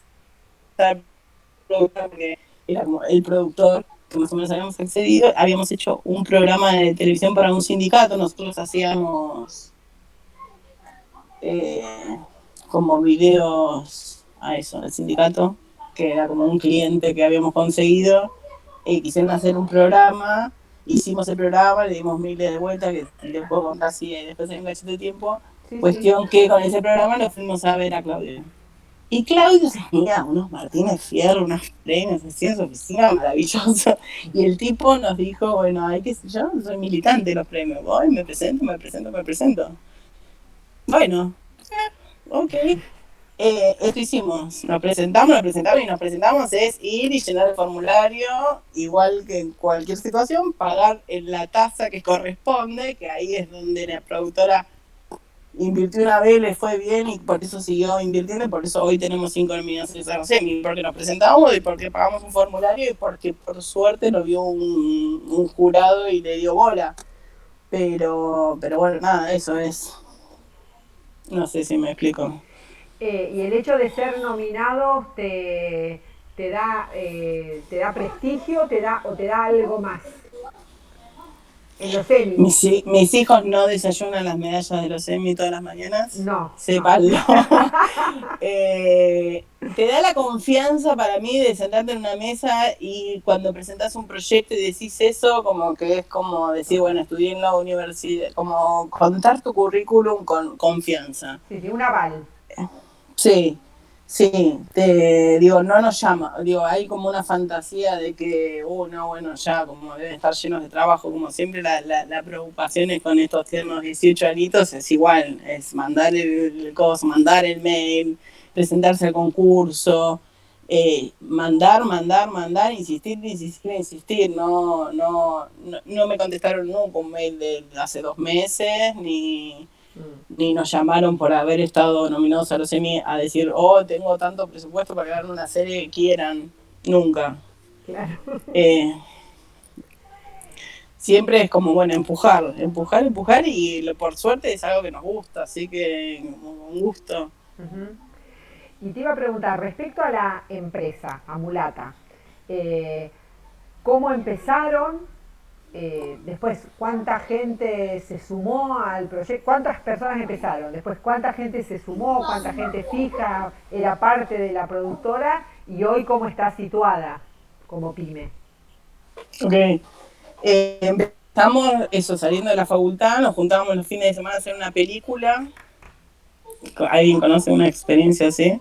a porque era como el productor que más o menos habíamos accedido, habíamos hecho un programa de televisión para un sindicato, nosotros hacíamos como videos a eso, al sindicato, que era como un cliente que habíamos conseguido. Quisieron hacer un programa, hicimos el programa, le dimos miles de vueltas, que les puedo contar si después hay un cachito de tiempo. Sí, cuestión que con ese programa lo fuimos a ver a Claudio. Y Claudio tenía unos Martínez Fierro, unos premios así en su oficina, maravilloso. Y el tipo nos dijo, bueno, yo soy militante de los premios, voy, me presento. Bueno, ok. Esto hicimos, nos presentamos es ir y llenar el formulario, igual que en cualquier situación, pagar en la tasa que corresponde, que ahí es donde la productora invirtió una vez, le fue bien y por eso siguió invirtiendo y por eso hoy tenemos 5 nominaciones a los Emmy, porque nos presentamos y porque pagamos un formulario y porque por suerte lo vio un jurado y le dio bola. Pero bueno, nada, eso es. No sé si me explico. Y el hecho de ser nominado te da prestigio, te da algo más. En los Emmy. Mis hijos no desayunan las medallas de los Emmy todas las mañanas. No. Sépanlo. Te da la confianza para mí de sentarte en una mesa y cuando presentas un proyecto y decís eso, como que es como decir, bueno, estudié en la universidad, como contar tu currículum con confianza. Sí, un aval. Sí, te digo, no nos llama, digo, hay como una fantasía de que, no, bueno, ya como deben estar llenos de trabajo, como siempre la preocupación es con estos tiernos 18 añitos, es igual, es mandar mandar el mail, presentarse al concurso, mandar, insistir, no me contestaron nunca un mail de hace 2 meses, ni nos llamaron por haber estado nominados a los Emmy a decir, tengo tanto presupuesto para crear una serie que quieran. Nunca. Claro. Siempre es como, bueno, empujar y por suerte es algo que nos gusta, así que un gusto. Y te iba a preguntar, respecto a la empresa, a Mulata, ¿cómo empezaron? Después, ¿cuánta gente se sumó al proyecto? ¿Cuántas personas empezaron? Después, ¿cuánta gente se sumó? ¿Cuánta gente fija era parte de la productora? Y hoy, ¿cómo está situada como pyme? Ok. Empezamos saliendo de la facultad, nos juntábamos los fines de semana a hacer una película. ¿Alguien conoce una experiencia así?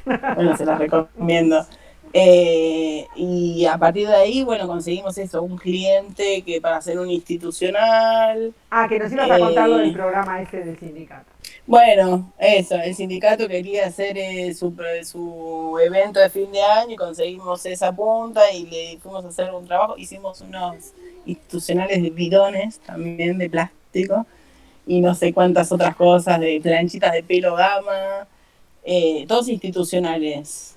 Bueno, se la recomiendo. Y a partir de ahí, bueno, conseguimos un cliente que para hacer un institucional. Que nos ibas a contar lo del programa ese del sindicato. Bueno, el sindicato quería hacer su evento de fin de año y conseguimos esa punta y le fuimos a hacer un trabajo. Hicimos unos institucionales de bidones también de plástico y no sé cuántas otras cosas, de planchitas de pelo gama, todos institucionales.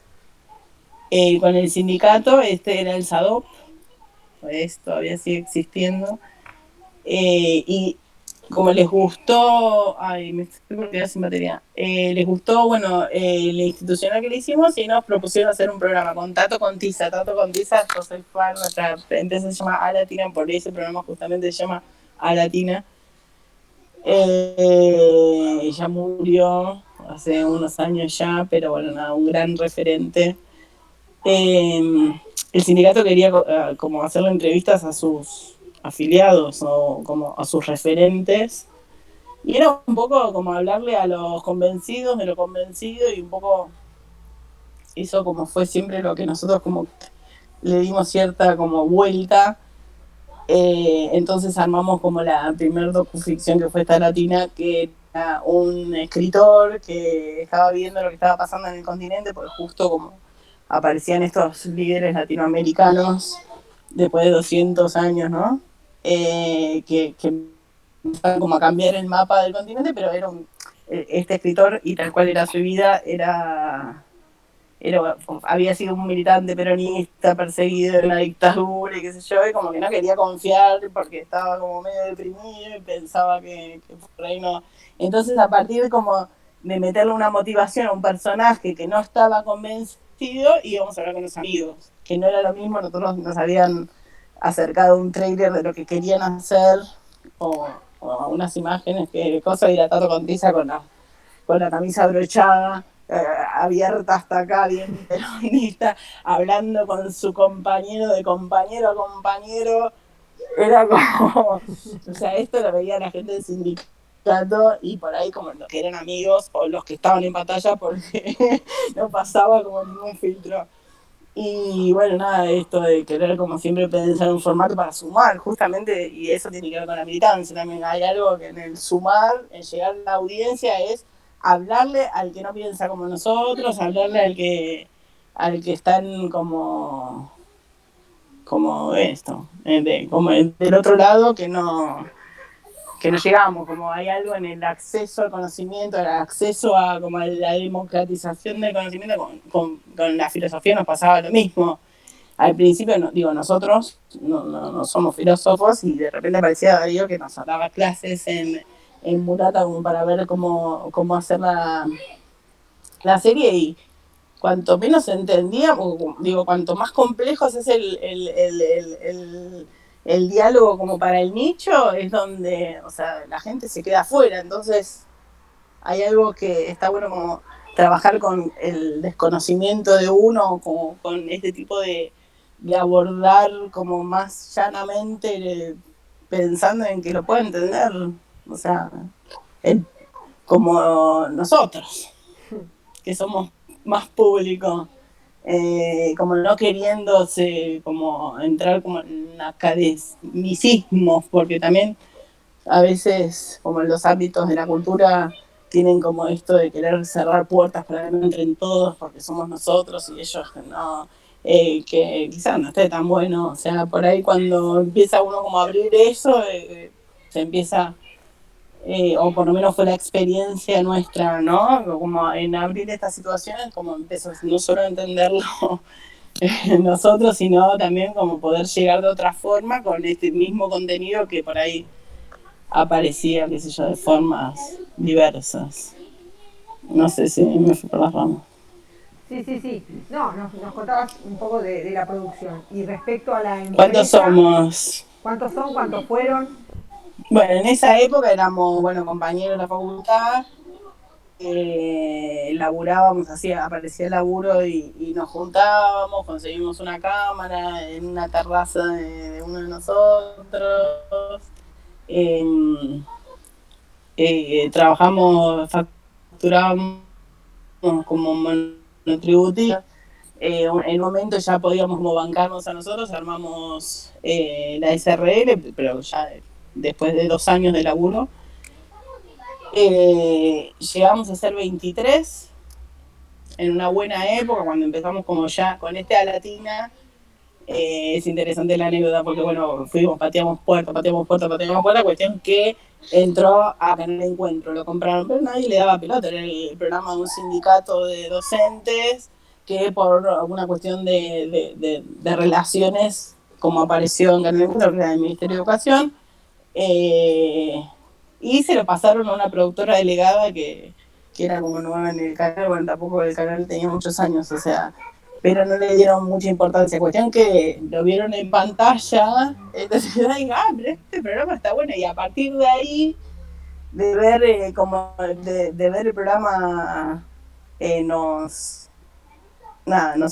Con el sindicato, era el SADOP, todavía sigue existiendo, y como les gustó, me estoy por quedar sin batería, les gustó, bueno, el institucional que le hicimos y nos propusieron hacer un programa con Tato Contiza, yo soy fan, nuestra empresa se llama Alatina, por ese programa justamente se llama Alatina. Ella murió hace unos años ya, pero bueno, nada, un gran referente. El sindicato quería como hacerle entrevistas a sus afiliados o como a sus referentes y era un poco como hablarle a los convencidos de lo convencido y un poco eso como fue siempre lo que nosotros como le dimos cierta como vuelta. Entonces armamos como la primer docuficción que fue esta Latina, que era un escritor que estaba viendo lo que estaba pasando en el continente, porque justo como aparecían estos líderes latinoamericanos después de 200 años, ¿no? Que empezaron como a cambiar el mapa del continente, pero era este escritor, y tal cual era su vida, había sido un militante peronista perseguido en la dictadura y qué sé yo, y como que no quería confiar porque estaba como medio deprimido y pensaba que por ahí no. Entonces, a partir como de meterle una motivación a un personaje que no estaba convencido, íbamos a hablar con los amigos, que no era lo mismo. Nosotros nos habían acercado un trailer de lo que querían hacer o unas imágenes y era Tato Contiza con la camisa abrochada, abierta hasta acá, bien peronista, hablando con su compañero de compañero a compañero. Era como, o sea, esto lo veía la gente del sindicato y por ahí como los que eran amigos o los que estaban en pantalla porque no pasaba como ningún filtro. Y bueno, nada, esto de querer como siempre pensar un formato para sumar, justamente, y eso tiene que ver con la militancia también. Hay algo que en el sumar, en llegar a la audiencia, es hablarle al que no piensa como nosotros, hablarle al que están como esto, como del otro lado, que no no llegamos, como hay algo en el acceso al conocimiento, el acceso a como a la democratización del conocimiento, con la filosofía nos pasaba lo mismo. Al principio, nosotros no somos filósofos y de repente aparecía Darío que nos daba clases en Murata como para ver cómo hacer la serie, y cuanto menos entendíamos, cuanto más complejo es el diálogo como para el nicho, es donde, o sea, la gente se queda afuera. Entonces hay algo que está bueno, como trabajar con el desconocimiento de uno, como con este tipo de abordar como más llanamente, pensando en que lo puede entender, o sea, como nosotros, que somos más público, como no queriéndose como entrar como en academicismos, porque también a veces como en los ámbitos de la cultura tienen como esto de querer cerrar puertas para que no entren todos porque somos nosotros y ellos no, que quizás no esté tan bueno. O sea, por ahí cuando empieza uno como a abrir eso, se empieza, o por lo menos fue la experiencia nuestra, ¿no? Como en abrir estas situaciones, como empezó no solo a entenderlo nosotros, sino también como poder llegar de otra forma con este mismo contenido que por ahí aparecía, qué sé yo, de formas diversas. No sé si me fui por las ramas. Sí. No, nos contabas un poco de la producción. Y respecto a la empresa... ¿Cuántos somos? ¿Cuántos son? ¿Cuántos fueron? Bueno, en esa época éramos, compañeros de la facultad, laburábamos, aparecía el laburo y nos juntábamos, conseguimos una cámara en una terraza de uno de nosotros. Trabajamos, facturábamos como monotributiva. En un momento ya podíamos como bancarnos a nosotros, armamos la SRL, pero ya después de 2 años de laburo. Llegamos a ser 23 en una buena época, cuando empezamos como ya con a Latina. Es interesante la anécdota porque, bueno, pateamos puerta, cuestión que entró a Canal Encuentro, lo compraron, pero nadie le daba pelota, era el programa de un sindicato de docentes que por alguna cuestión de relaciones, como apareció en Canal Encuentro, que era del Ministerio de Educación, y se lo pasaron a una productora delegada que era como nueva en el canal. Bueno, tampoco el canal tenía muchos años, o sea, pero no le dieron mucha importancia. Cuestión que lo vieron en pantalla, entonces yo dije, pero este programa está bueno, y a partir de ahí, de ver de ver el programa, nos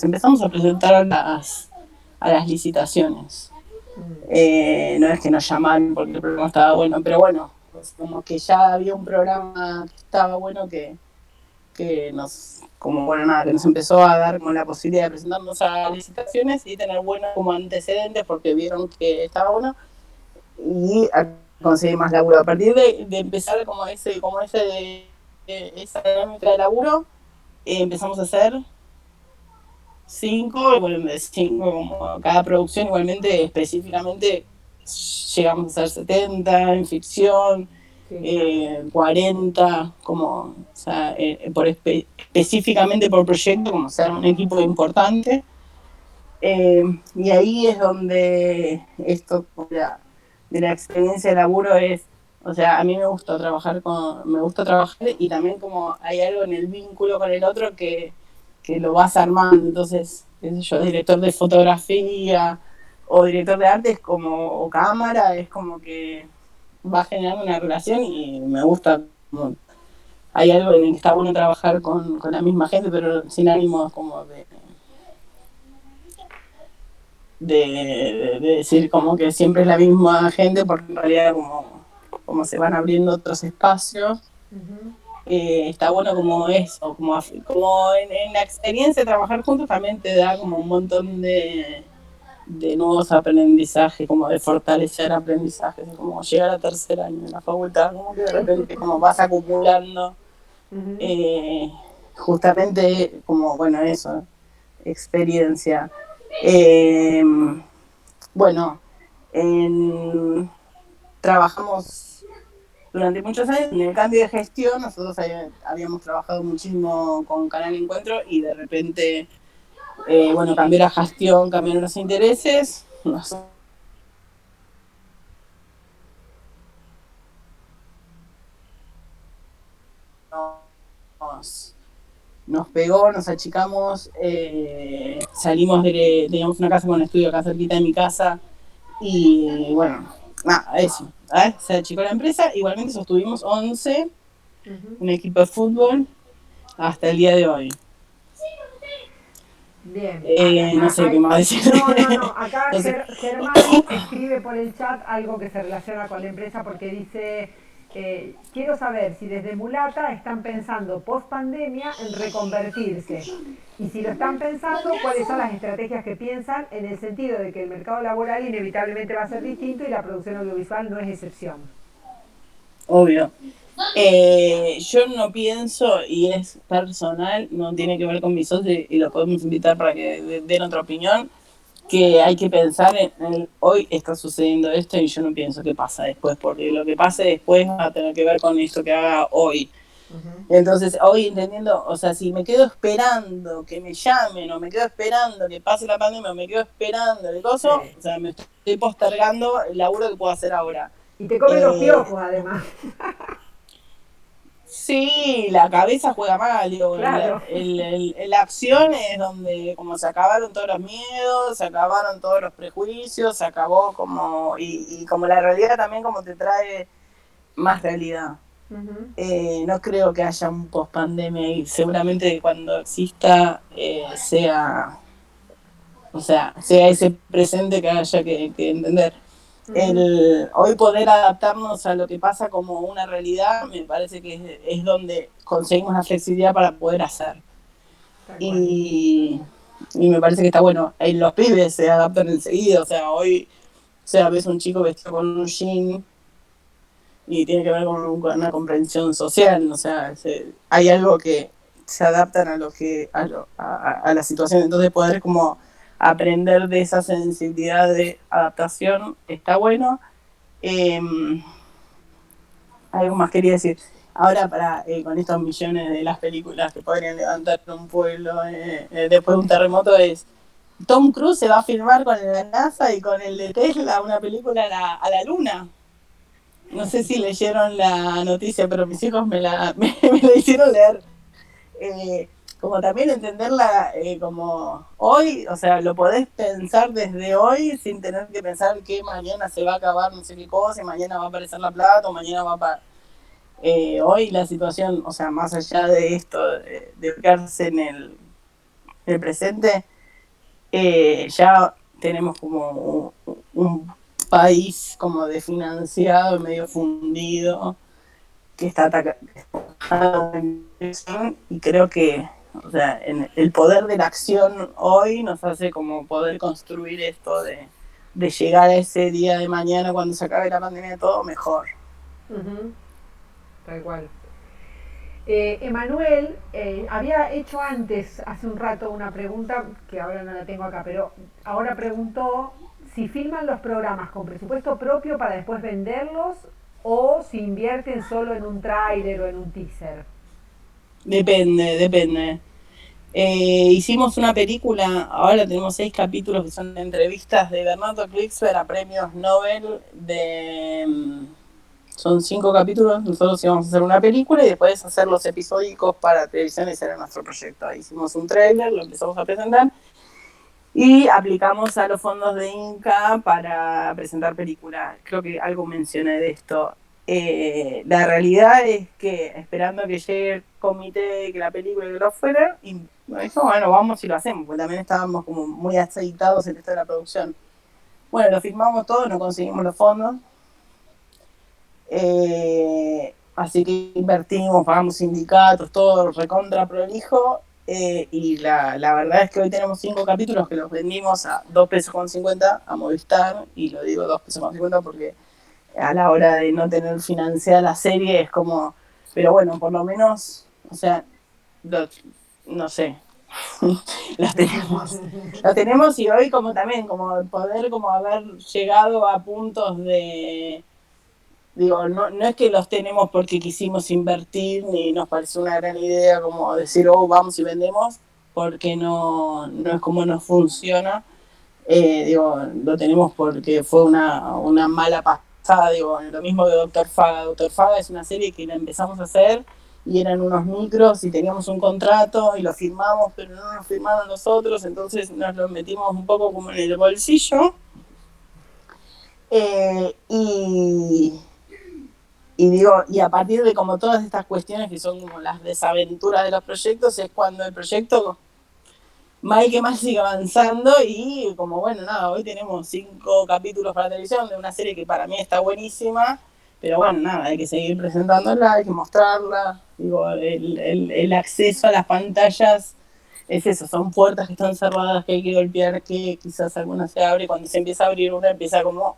empezamos a presentar a las licitaciones. No es que nos llamaron porque el programa estaba bueno, pero bueno, pues como que ya había un programa que estaba bueno que nos, que nos empezó a dar como la posibilidad de presentarnos a licitaciones y tener buenos como antecedentes porque vieron que estaba bueno, y a conseguir más laburo. A partir de empezar como esa dinámica de laburo, empezamos a hacer 5, y bueno, de 5 como cada producción. Igualmente, específicamente llegamos a ser 70 en ficción, 40 como, o sea, específicamente por proyecto, como ser un equipo importante. Y ahí es donde esto de la experiencia de laburo es, o sea, a mí me gusta trabajar y también como hay algo en el vínculo con el otro que lo vas armando. Entonces, qué sé yo, director de fotografía o director de arte o cámara, es como que va generando una relación y me gusta. Hay algo en el que está bueno trabajar con la misma gente, pero sin ánimo como de decir como que siempre es la misma gente, porque en realidad como se van abriendo otros espacios. Está bueno como eso, como en la experiencia de trabajar juntos también te da como un montón de nuevos aprendizajes, como de fortalecer aprendizajes, como llegar a tercer año en la facultad, como que de repente como vas acumulando justamente como, bueno, eso, experiencia. Bueno, trabajamos durante muchos años. En el cambio de gestión, nosotros habíamos trabajado muchísimo con Canal Encuentro y de repente, bueno, cambió la gestión, cambiaron los intereses. Nos pegó, nos achicamos, salimos teníamos una casa con un estudio acá cerquita de mi casa y bueno, nada, eso. Se achicó la empresa, igualmente sostuvimos 11, un equipo de fútbol, hasta el día de hoy. Bien. No sé qué más decir. No. Acá Entonces, Germán escribe por el chat algo que se relaciona con la empresa porque dice, quiero saber si desde Mulata están pensando post pandemia en reconvertirse. Y si lo están pensando, ¿cuáles son las estrategias que piensan en el sentido de que el mercado laboral inevitablemente va a ser distinto y la producción audiovisual no es excepción? Obvio. Yo no pienso, y es personal, no tiene que ver con mis socios, y lo podemos invitar para que den otra opinión, que hay que pensar en hoy está sucediendo esto y yo no pienso qué pasa después, porque lo que pase después va a tener que ver con esto que haga hoy. Entonces, hoy entendiendo, o sea, si me quedo esperando que me llamen, o me quedo esperando que pase la pandemia, o me quedo esperando el coso, o sea, me estoy postergando el laburo que puedo hacer ahora. Y te comen los piojos, además. Sí, la cabeza juega mal, digo, Claro. la acción es donde como se acabaron todos los miedos, se acabaron todos los prejuicios, se acabó como, y como la realidad también como te trae más realidad. No creo que haya un post pandemia y seguramente cuando exista sea ese presente que haya que entender. Hoy poder adaptarnos a lo que pasa como una realidad me parece que es donde conseguimos la flexibilidad para poder hacer. Y me parece que está bueno. Los pibes se adaptan enseguida, o sea, hoy ves un chico vestido con un jean y tiene que ver con una comprensión social, o sea, hay algo que se adaptan a la situación, entonces poder como aprender de esa sensibilidad de adaptación está bueno. Algo más quería decir. Ahora, con estos millones de las películas que podrían levantar un pueblo después de un terremoto, Tom Cruise se va a filmar con la NASA y con el de Tesla una película a la Luna. No sé si leyeron la noticia, pero mis hijos me la hicieron leer. Como también entenderla como hoy, o sea, lo podés pensar desde hoy sin tener que pensar que mañana se va a acabar no sé qué cosa, y mañana va a aparecer la plata, o mañana va a... hoy la situación, o sea, más allá de esto, de quedarse en el presente, ya tenemos como un país como desfinanciado y medio fundido, que está atacado y creo que, o sea, el poder de la acción hoy nos hace como poder construir esto de llegar a ese día de mañana cuando se acabe la pandemia todo mejor. Tal cual. Emanuel había hecho antes, hace un rato, una pregunta que ahora no la tengo acá, pero ahora preguntó si filman los programas con presupuesto propio para después venderlos o si invierten solo en un tráiler o en un teaser. Depende. Hicimos una película, ahora tenemos 6 capítulos que son entrevistas de Bernardo Klicksberg a premios Nobel son 5 capítulos, nosotros íbamos a hacer una película y después hacer los episódicos para televisión, ese era nuestro proyecto. Ahí hicimos un trailer, lo empezamos a presentar y aplicamos a los fondos de Inca para presentar película. Creo que algo mencioné de esto. La realidad es que esperando que llegue el comité, que la película que lo fuera, y me dijo, bueno, vamos y lo hacemos, porque también estábamos como muy aceitados en esto de la producción. Bueno, lo firmamos todo, no conseguimos los fondos. Así que invertimos, pagamos sindicatos, todo recontra prolijo, y la verdad es que hoy tenemos 5 capítulos que los vendimos a 2,50 pesos a Movistar, y lo digo 2,50 pesos porque a la hora de no tener financiada la serie es como, pero bueno, por lo menos, o sea, no sé, las tenemos y hoy como también, como poder como haber llegado a puntos de digo, no es que los tenemos porque quisimos invertir, ni nos pareció una gran idea como decir, oh, vamos y vendemos, porque no es como nos funciona. Digo, lo tenemos porque fue una mala pasada, digo, lo mismo que Doctor Faga. Doctor Faga es una serie que la empezamos a hacer y eran unos micros y teníamos un contrato y lo firmamos, pero no nos firmaron los otros, entonces nos lo metimos un poco como en el bolsillo. Y digo, y a partir de como todas estas cuestiones que son como las desaventuras de los proyectos, es cuando el proyecto mal que mal sigue avanzando y como bueno, nada, hoy tenemos 5 capítulos para televisión de una serie que para mí está buenísima, pero bueno, nada, hay que seguir presentándola, hay que mostrarla, digo, el acceso a las pantallas es eso, son puertas que están cerradas, que hay que golpear, que quizás alguna se abre, y cuando se empieza a abrir una empieza como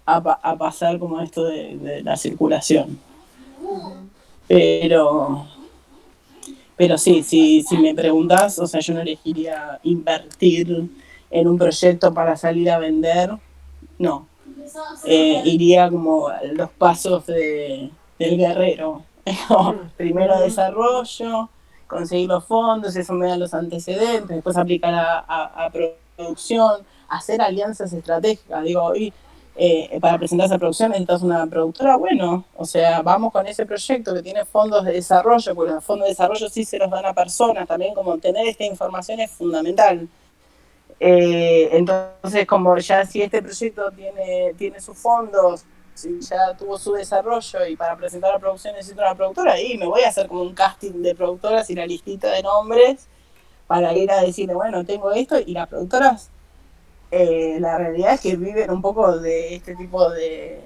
a pasar como esto de la circulación. Pero sí, si me preguntás, o sea, yo no elegiría invertir en un proyecto para salir a vender, no. Iría como los pasos del guerrero. Primero desarrollo, conseguir los fondos, eso me da los antecedentes, después aplicar a producción, hacer alianzas estratégicas. Digo, hoy para presentar esa producción necesitas una productora, bueno, o sea, vamos con ese proyecto que tiene fondos de desarrollo, porque los fondos de desarrollo sí se los dan a personas, también como tener esta información es fundamental. Entonces, como ya si este proyecto tiene sus fondos, si ya tuvo su desarrollo y para presentar la producción necesito una productora, y me voy a hacer como un casting de productoras y la listita de nombres para ir a decirle, bueno, tengo esto, y las productoras la realidad es que viven un poco de este tipo de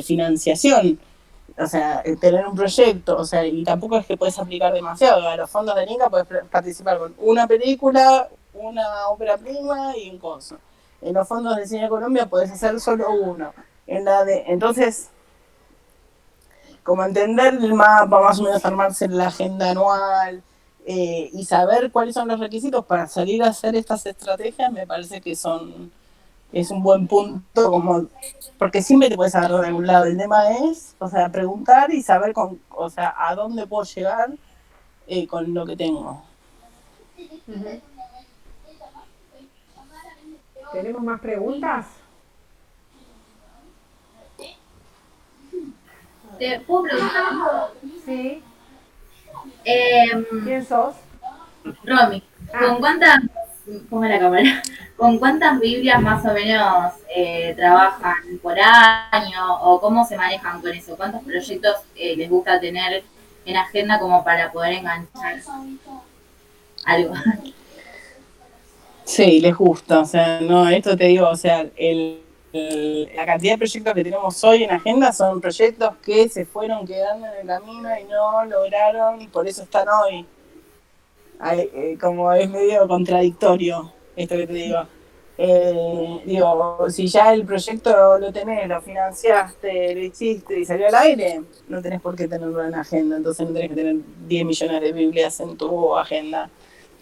financiación. O sea, tener un proyecto, o sea, y tampoco es que puedes aplicar demasiado. A los fondos de Inca puedes participar con una película, una ópera prima y un coso. En los fondos de Cine Colombia puedes hacer solo uno. Entonces, como entender el mapa, más o menos armarse la agenda anual, y saber cuáles son los requisitos para salir a hacer estas estrategias, me parece que es un buen punto, como porque siempre te puedes agarrar de algún lado. El tema es, o sea, preguntar y saber o sea, a dónde puedo llegar con lo que tengo. ¿Tenemos más preguntas? ¿Te puedo preguntar? Sí. ¿Quién sos? Romy. ¿Con cuántas, pongo la cámara, con cuántas Biblias más o menos trabajan por año o cómo se manejan con eso? ¿Cuántos proyectos les gusta tener en agenda como para poder enganchar algo? Sí, les gusta, o sea, no, esto te digo, o sea, la cantidad de proyectos que tenemos hoy en agenda son proyectos que se fueron quedando en el camino y no lograron, y por eso están hoy. Como es medio contradictorio esto que te digo. Digo, si ya el proyecto lo tenés, lo financiaste, lo hiciste y salió al aire, no tenés por qué tenerlo en agenda, entonces no tenés que tener 10 millones de Biblias en tu agenda.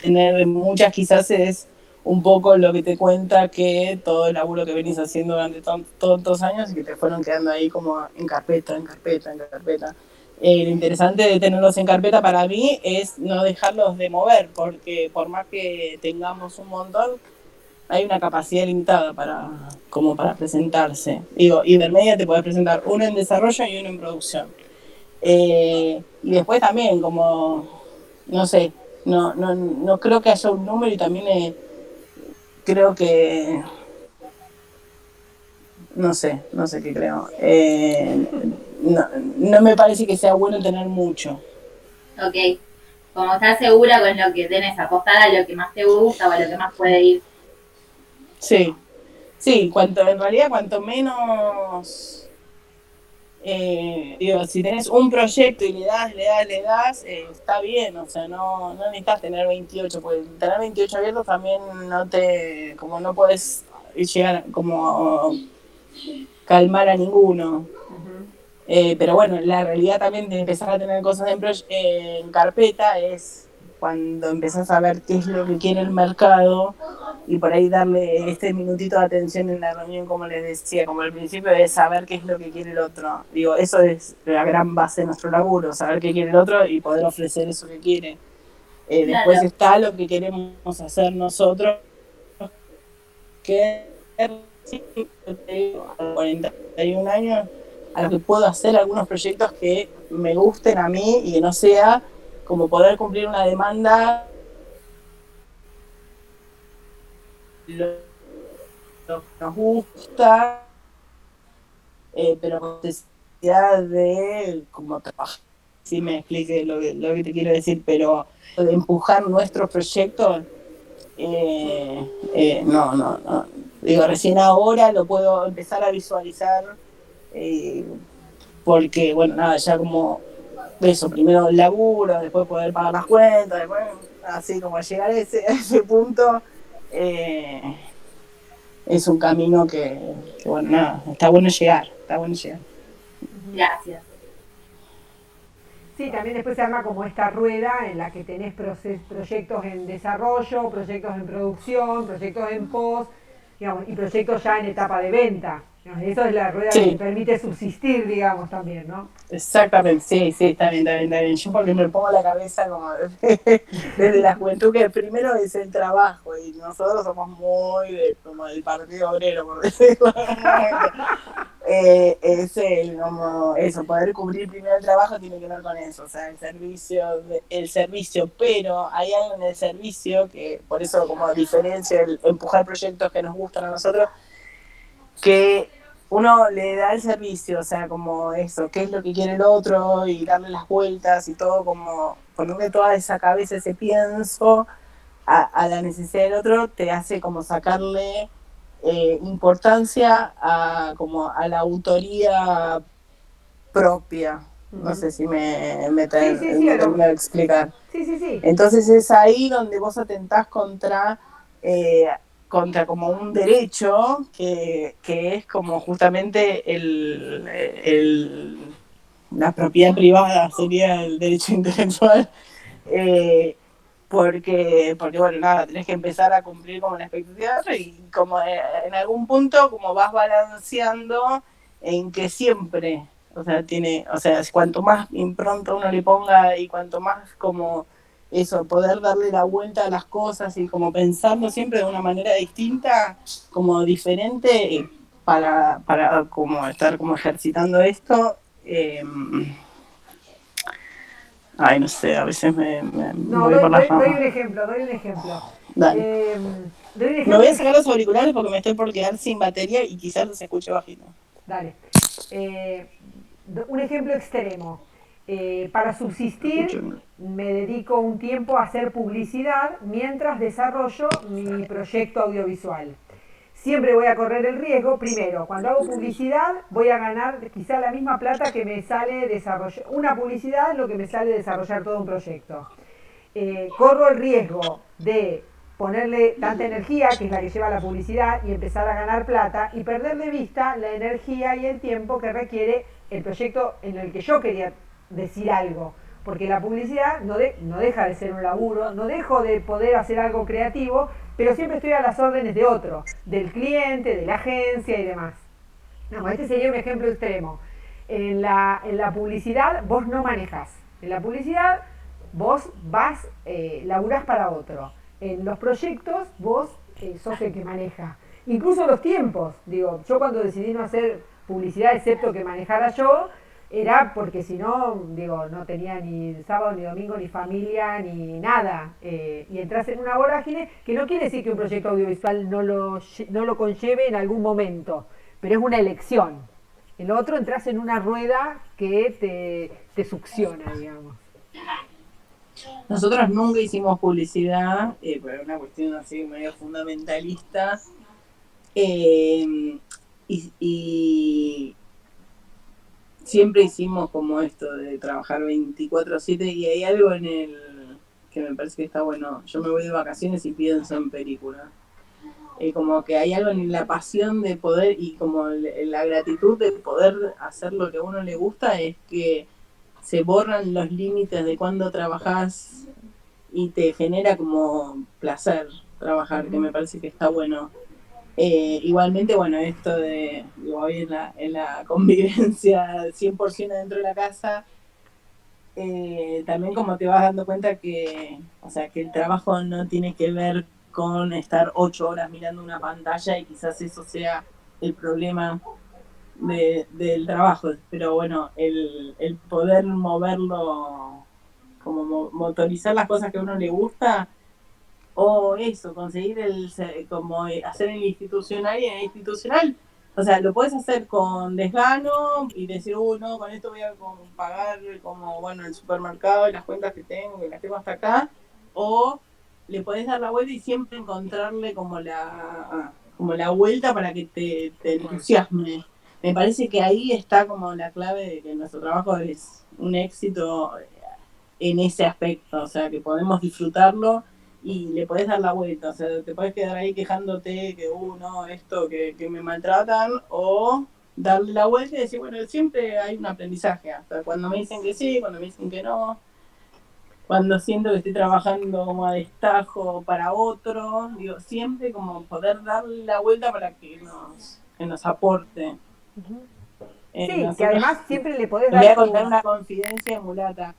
Tener muchas quizás es un poco lo que te cuenta que todo el laburo que venís haciendo durante tantos años y que te fueron quedando ahí como en carpeta. Lo interesante de tenerlos en carpeta para mí es no dejarlos de mover, porque por más que tengamos un montón, hay una capacidad limitada como para presentarse. Digo, Ibermedia te puede presentar uno en desarrollo y uno en producción. Y después también, como, no sé, no creo que haya un número, y también creo que no sé qué creo. No me parece que sea bueno tener mucho. Ok, como estar segura con lo que tenés, apostar a lo que más te gusta o a lo que más puede ir. Sí, en realidad cuanto menos, digo, si tenés un proyecto y le das, está bien, o sea, no necesitas tener 28, porque tener 28 abiertos también como no podés llegar como calmar a ninguno. Pero bueno, la realidad también de empezar a tener cosas en carpeta es cuando empezás a ver qué es lo que quiere el mercado y por ahí darle este minutito de atención en la reunión, como les decía, como al principio, es saber qué es lo que quiere el otro. Digo, eso es la gran base de nuestro laburo, saber qué quiere el otro y poder ofrecer eso que quiere. Después está lo que queremos hacer nosotros, que a los 41 años, a lo que puedo hacer algunos proyectos que me gusten a mí y que no sea como poder cumplir una demanda lo que nos gusta, pero con necesidad de como trabajar. Si me explique lo que te quiero decir, pero de empujar nuestros proyectos, no. Digo, recién ahora lo puedo empezar a visualizar, porque, bueno, nada, ya como eso, primero el laburo, después poder pagar las cuentas, después, así como llegar a ese punto, es un camino que, bueno, nada, está bueno llegar. Gracias. Sí, también después se arma como esta rueda en la que tenés proyectos en desarrollo, proyectos en producción, proyectos en post, digamos, y proyectos ya en etapa de venta. Digamos, eso es la rueda que te permite subsistir, digamos, también, ¿no? Exactamente, sí, está bien. Yo porque me pongo la cabeza como desde la juventud, que primero es el trabajo, y nosotros somos muy como del Partido Obrero, por decirlo. Es como eso, poder cubrir primero el trabajo tiene que ver con eso, o sea, el servicio, pero hay algo en el servicio que, por eso como diferencia el empujar proyectos que nos gustan a nosotros, que uno le da el servicio, o sea, como eso, qué es lo que quiere el otro y darle las vueltas y todo, como ponerle toda esa cabeza, ese pienso a la necesidad del otro, te hace como sacarle importancia como a la autoría propia. No sé si me termino de explicar. Sí. Entonces es ahí donde vos atentás contra como un derecho que es como justamente la propiedad privada, sería el derecho intelectual, porque bueno, nada, tenés que empezar a cumplir como la expectativa y como en algún punto como vas balanceando en que siempre, o sea, cuanto más impronta uno le ponga y cuanto más como eso, poder darle la vuelta a las cosas y como pensarlo siempre de una manera distinta, como diferente, para como estar como ejercitando esto. No sé, a veces me voy por las ramas. Doy un ejemplo. Dale. Me voy a sacar los auriculares porque me estoy por quedar sin batería y quizás los escuche bajito. Dale. Un ejemplo extremo. Para subsistir me dedico un tiempo a hacer publicidad mientras desarrollo mi proyecto audiovisual. Siempre voy a correr el riesgo, primero, cuando hago publicidad voy a ganar quizá la misma plata que me sale desarrollar una publicidad, lo que me sale desarrollar todo un proyecto. Corro el riesgo de ponerle tanta energía, que es la que lleva la publicidad, y empezar a ganar plata y perder de vista la energía y el tiempo que requiere el proyecto en el que yo quería decir algo. Porque la publicidad no deja de ser un laburo, no dejo de poder hacer algo creativo, pero siempre estoy a las órdenes de otro, del cliente, de la agencia y demás. No, este sería un ejemplo extremo. En la publicidad vos no manejás. En la publicidad vos laburás para otro. En los proyectos vos sos el que maneja. Incluso los tiempos. Digo, yo cuando decidí no hacer publicidad, excepto que manejara yo, era porque si no, digo, no tenía ni sábado, ni domingo, ni familia, ni nada. Y entras en una vorágine, que no quiere decir que un proyecto audiovisual no lo conlleve en algún momento, pero es una elección. En lo otro entras en una rueda que te succiona, digamos. Nosotros nunca hicimos publicidad, por una cuestión así medio fundamentalista, y siempre hicimos como esto de trabajar 24/7 y hay algo que me parece que está bueno. Yo me voy de vacaciones y pienso en películas. Como que hay algo en la pasión de poder y como la gratitud de poder hacer lo que a uno le gusta, es que se borran los límites de cuando trabajás y te genera como placer trabajar, que me parece que está bueno. Igualmente, bueno, esto de, digo, hoy en la convivencia 100% dentro de la casa, también como te vas dando cuenta que, o sea, que el trabajo no tiene que ver con estar 8 horas mirando una pantalla y quizás eso sea el problema del trabajo, pero bueno, el poder moverlo, como motorizar las cosas que a uno le gusta, o eso, conseguir como hacer el institucional, y en el institucional, o sea, lo puedes hacer con desgano y decir, no, con esto voy a pagar como, bueno, el supermercado y las cuentas que las tengo hasta acá, o le podés dar la vuelta y siempre encontrarle como la vuelta para que te entusiasme. Me parece que ahí está como la clave de que nuestro trabajo es un éxito en ese aspecto, o sea, que podemos disfrutarlo y le podés dar la vuelta, o sea, te podés quedar ahí quejándote que, no, esto, que me maltratan, o darle la vuelta y decir, bueno, siempre hay un aprendizaje, hasta cuando me dicen que sí, cuando me dicen que no, cuando siento que estoy trabajando como a destajo para otro, digo, siempre como poder darle la vuelta para que nos aporte. Sí, Nosotros, que además siempre le podés dar... Voy a dar contar una confidencia, mulata.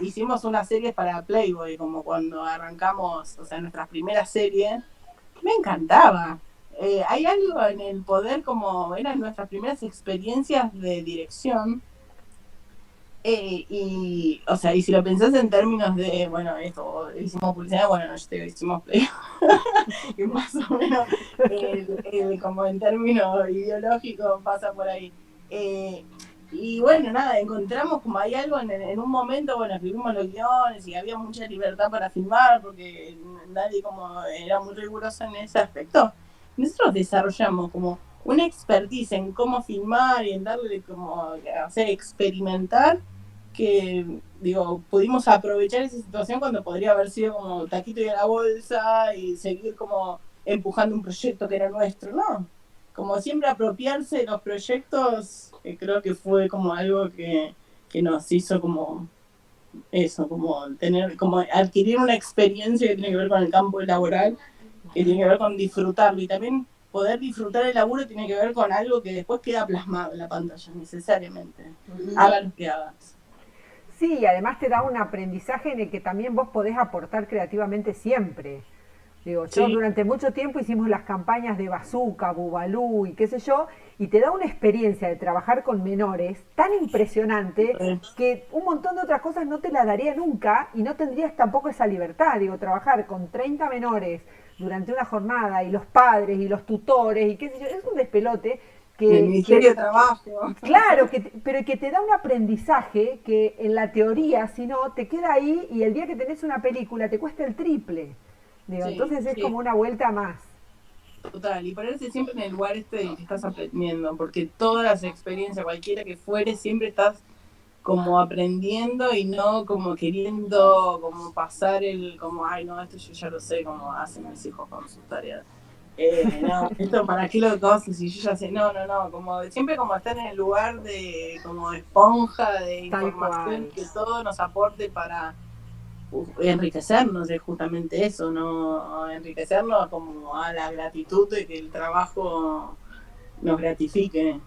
Hicimos unas series para Playboy, como cuando arrancamos, o sea, nuestras primeras series, me encantaba. Hay algo en el poder, como eran nuestras primeras experiencias de dirección, y, o sea, y si lo pensás en términos de, bueno, esto, hicimos publicidad, bueno, no, yo te digo, hicimos Playboy, que más o menos, como en términos ideológicos pasa por ahí. Y bueno, nada, encontramos como hay algo en un momento, bueno, escribimos los guiones y había mucha libertad para filmar porque nadie como era muy riguroso en ese aspecto. Nosotros desarrollamos como una expertise en cómo filmar y en darle como, hacer experimentar, que, digo, pudimos aprovechar esa situación cuando podría haber sido como taquito y a la bolsa y seguir como empujando un proyecto que era nuestro, ¿no? Como siempre apropiarse de los proyectos, creo que fue como algo que nos hizo como eso, como adquirir una experiencia que tiene que ver con el campo laboral, que tiene que ver con disfrutarlo, y también poder disfrutar el laburo tiene que ver con algo que después queda plasmado en la pantalla, necesariamente, hagas lo que hagas. Sí, además te da un aprendizaje en el que también vos podés aportar creativamente siempre. Digo, yo durante mucho tiempo hicimos las campañas de Bazooka, Bubalú y qué sé yo, y te da una experiencia de trabajar con menores tan impresionante que un montón de otras cosas no te la daría nunca y no tendrías tampoco esa libertad. Digo, trabajar con 30 menores durante una jornada y los padres y los tutores y qué sé yo, es un despelote. El Ministerio de Trabajo. Claro, pero que te da un aprendizaje que en la teoría, si no, te queda ahí y el día que tenés una película te cuesta el triple. Digo, entonces es como una vuelta más. Total, y ponerse siempre en el lugar del que estás aprendiendo, porque todas las experiencias, cualquiera que fuere, siempre estás como aprendiendo y no como queriendo como pasar como, ay no, esto yo ya lo sé, como hacen mis hijos con sus tareas. No, esto para qué lo conoces si yo ya sé, no, como siempre como estar en el lugar de como esponja de información, que todo nos aporte para enriquecernos, es justamente eso, no enriquecernos como a la gratitud de que el trabajo nos gratifique.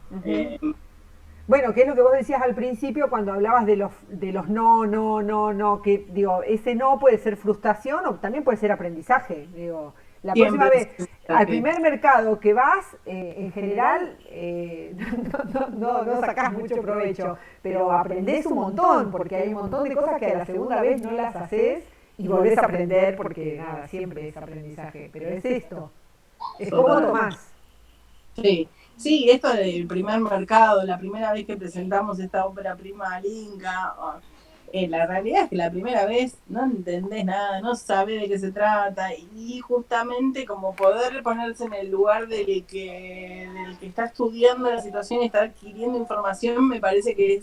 Bueno, que es lo que vos decías al principio cuando hablabas de los no, que digo, ese no puede ser frustración o también puede ser aprendizaje, digo. La próxima vez, al primer mercado que vas, en general, no sacás mucho provecho, pero aprendés un montón, porque hay un montón de cosas que a la segunda vez no las haces y volvés a aprender, porque nada, siempre es aprendizaje, pero es esto, es cómo tomás. Sí, esto del primer mercado, la primera vez que presentamos esta ópera prima al Inca, la realidad es que la primera vez no entendés nada, no sabés de qué se trata, y justamente como poder ponerse en el lugar del que está estudiando la situación y está adquiriendo información, me parece que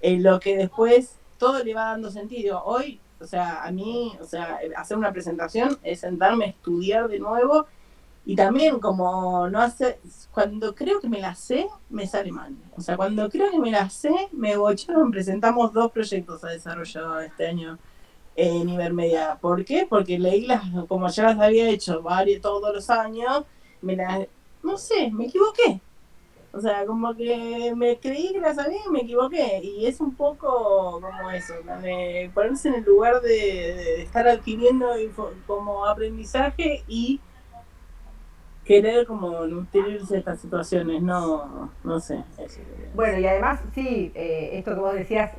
es lo que después todo le va dando sentido. Hoy, o sea, a mí, o sea, hacer una presentación es sentarme a estudiar de nuevo. Y también como no hace, cuando creo que me la sé, me sale mal. O sea, cuando creo que me la sé, me bocharon, presentamos 2 proyectos a desarrollar este año. en Ibermedia. ¿Por qué? Porque leí como ya las había hecho todos los años, no sé, me equivoqué. O sea, como que me creí que las sabía y me equivoqué. Y es un poco como eso, de ponerse en el lugar de estar adquiriendo como aprendizaje y querer como nutrirse estas situaciones, no sé. Eso. Bueno, y además, sí, esto que vos decías,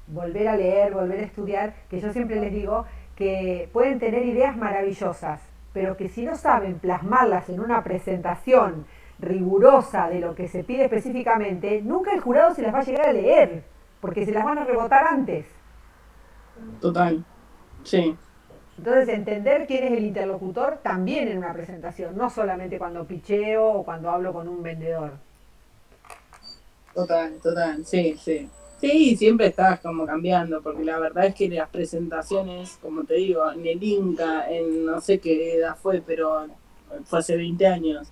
volver a leer, volver a estudiar, que yo siempre les digo que pueden tener ideas maravillosas, pero que si no saben plasmarlas en una presentación rigurosa de lo que se pide específicamente, nunca el jurado se las va a llegar a leer, porque se las van a rebotar antes. Total, sí. Entonces, entender quién es el interlocutor también en una presentación, no solamente cuando picheo o cuando hablo con un vendedor. Total, sí. Sí, siempre estás como cambiando, porque la verdad es que las presentaciones, como te digo, en el Inca, en no sé qué edad fue, pero fue hace 20 años,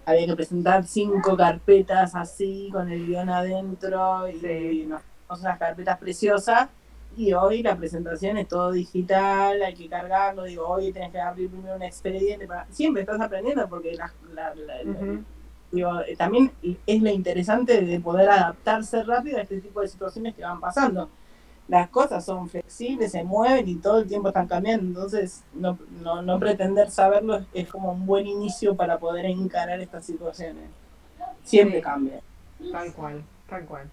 había que presentar 5 carpetas así, con el guión adentro, y nos unas carpetas preciosas, y hoy la presentación es todo digital, hay que cargarlo, digo, hoy tenés que abrir primero un expediente, siempre estás aprendiendo, porque digo, también es lo interesante de poder adaptarse rápido a este tipo de situaciones que van pasando. Las cosas son flexibles, se mueven y todo el tiempo están cambiando, entonces no pretender saberlo es como un buen inicio para poder encarar estas situaciones. Siempre cambia. Tal cual.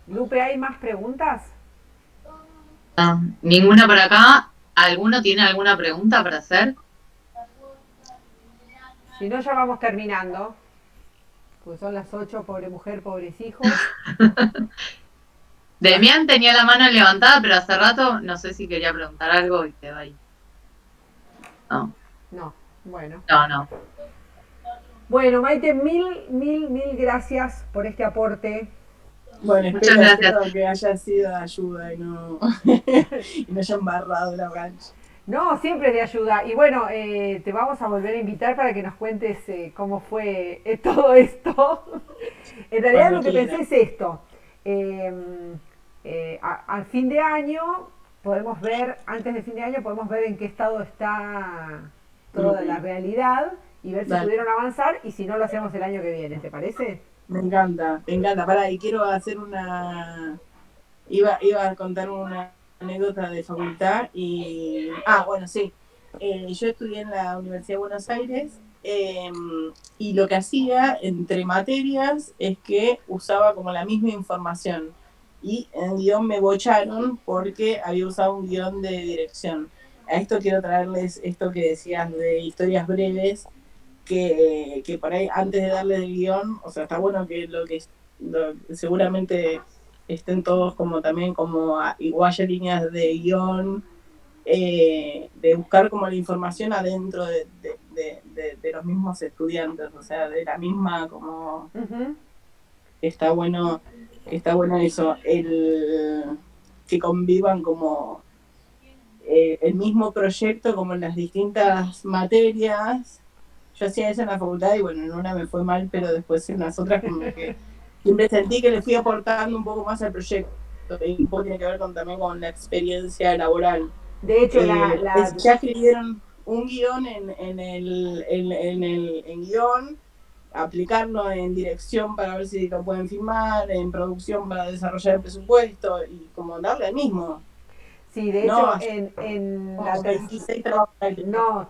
Lupe, ¿hay más preguntas? No, ninguna por acá. ¿Alguno tiene alguna pregunta para hacer? Si no, ya vamos terminando. Pues son las 8, pobre mujer, pobres hijos. Demián tenía la mano levantada, pero hace rato no sé si quería preguntar algo y quedó ahí. No, bueno. No. Bueno, Maite, mil gracias por este aporte. Bueno, Muchas gracias. Espero que haya sido de ayuda y no haya embarrado la cancha. No, siempre es de ayuda. Y bueno, te vamos a volver a invitar para que nos cuentes cómo fue todo esto. En realidad Cuando lo que quiera. pensé es esto. Al fin de año podemos ver, antes del fin de año podemos ver en qué estado está toda la realidad y ver si pudieron avanzar, y si no, lo hacemos el año que viene, ¿te parece? Me encanta. Pará, y quiero hacer Iba a contar una anécdota de facultad y... bueno, sí. Yo estudié en la Universidad de Buenos Aires y lo que hacía entre materias es que usaba como la misma información. Y en guión me bocharon porque había usado un guión de dirección. A esto quiero traerles esto que decías de historias breves, que por ahí antes de darle el guión, o sea, está bueno que seguramente estén todos como también como igual líneas de guión, de buscar como la información adentro de los mismos estudiantes, o sea, de la misma como... Está bueno eso, que convivan como el mismo proyecto como en las distintas materias. Yo hacía eso en la facultad y bueno, en una me fue mal, pero después en las otras como que siempre sentí que le fui aportando un poco más al proyecto, y un poco tiene que ver también con la experiencia laboral. De hecho, ya escribieron un guión en guión, aplicarlo en dirección para ver si lo pueden filmar, en producción para desarrollar el presupuesto y como darle al mismo. Sí, de hecho,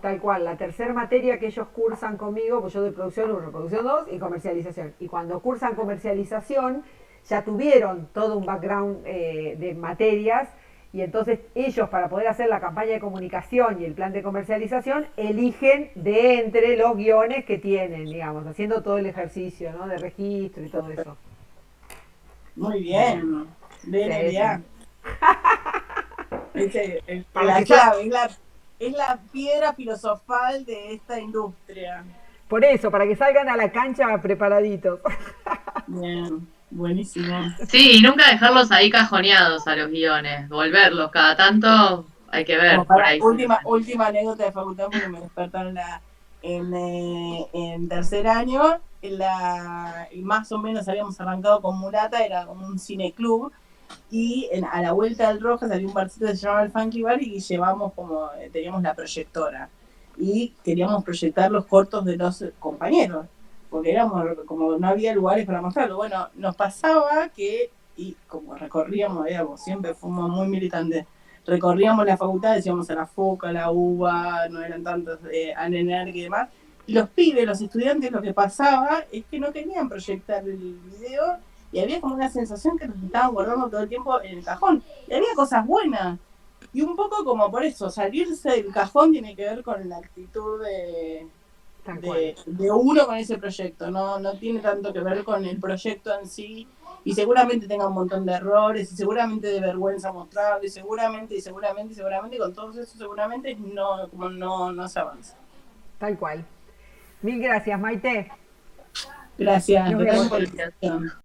tal cual, la tercera materia que ellos cursan conmigo, pues yo doy producción 1, producción 2 y comercialización. Y cuando cursan comercialización, ya tuvieron todo un background de materias, y entonces ellos, para poder hacer la campaña de comunicación y el plan de comercialización, eligen de entre los guiones que tienen, digamos, haciendo todo el ejercicio, ¿no?, de registro y todo eso. Muy bien, bien. Es la piedra filosofal de esta industria. Por eso, para que salgan a la cancha preparaditos. Bien, buenísimo. Sí, y nunca dejarlos ahí cajoneados a los guiones, volverlos cada tanto, hay que ver. Por ahí. Última anécdota de facultad, porque me despertaron en tercer año, y más o menos habíamos arrancado con Mulata, era como un cineclub, y a la vuelta del Rojas había un barcito que se llamaba el Funky Bar y llevamos teníamos la proyectora y queríamos proyectar los cortos de los compañeros, porque éramos, como no había lugares para mostrarlo. Bueno, nos pasaba que, y como recorríamos, siempre fuimos muy militantes, recorríamos la facultad, decíamos a la Foca, a la UBA, no eran tantos, al ENERG y demás, y los pibes, los estudiantes, lo que pasaba es que no querían proyectar el video y había como una sensación que nos estaban guardando todo el tiempo en el cajón. Y había cosas buenas. Y un poco como por eso, salirse del cajón tiene que ver con la actitud de uno con ese proyecto. No tiene tanto que ver con el proyecto en sí. Y seguramente tenga un montón de errores, y seguramente de vergüenza mostrarlo, y seguramente con todo eso seguramente no se avanza. Tal cual. Mil gracias, Maite. Gracias. Nos Gracias vemos. por la invitación.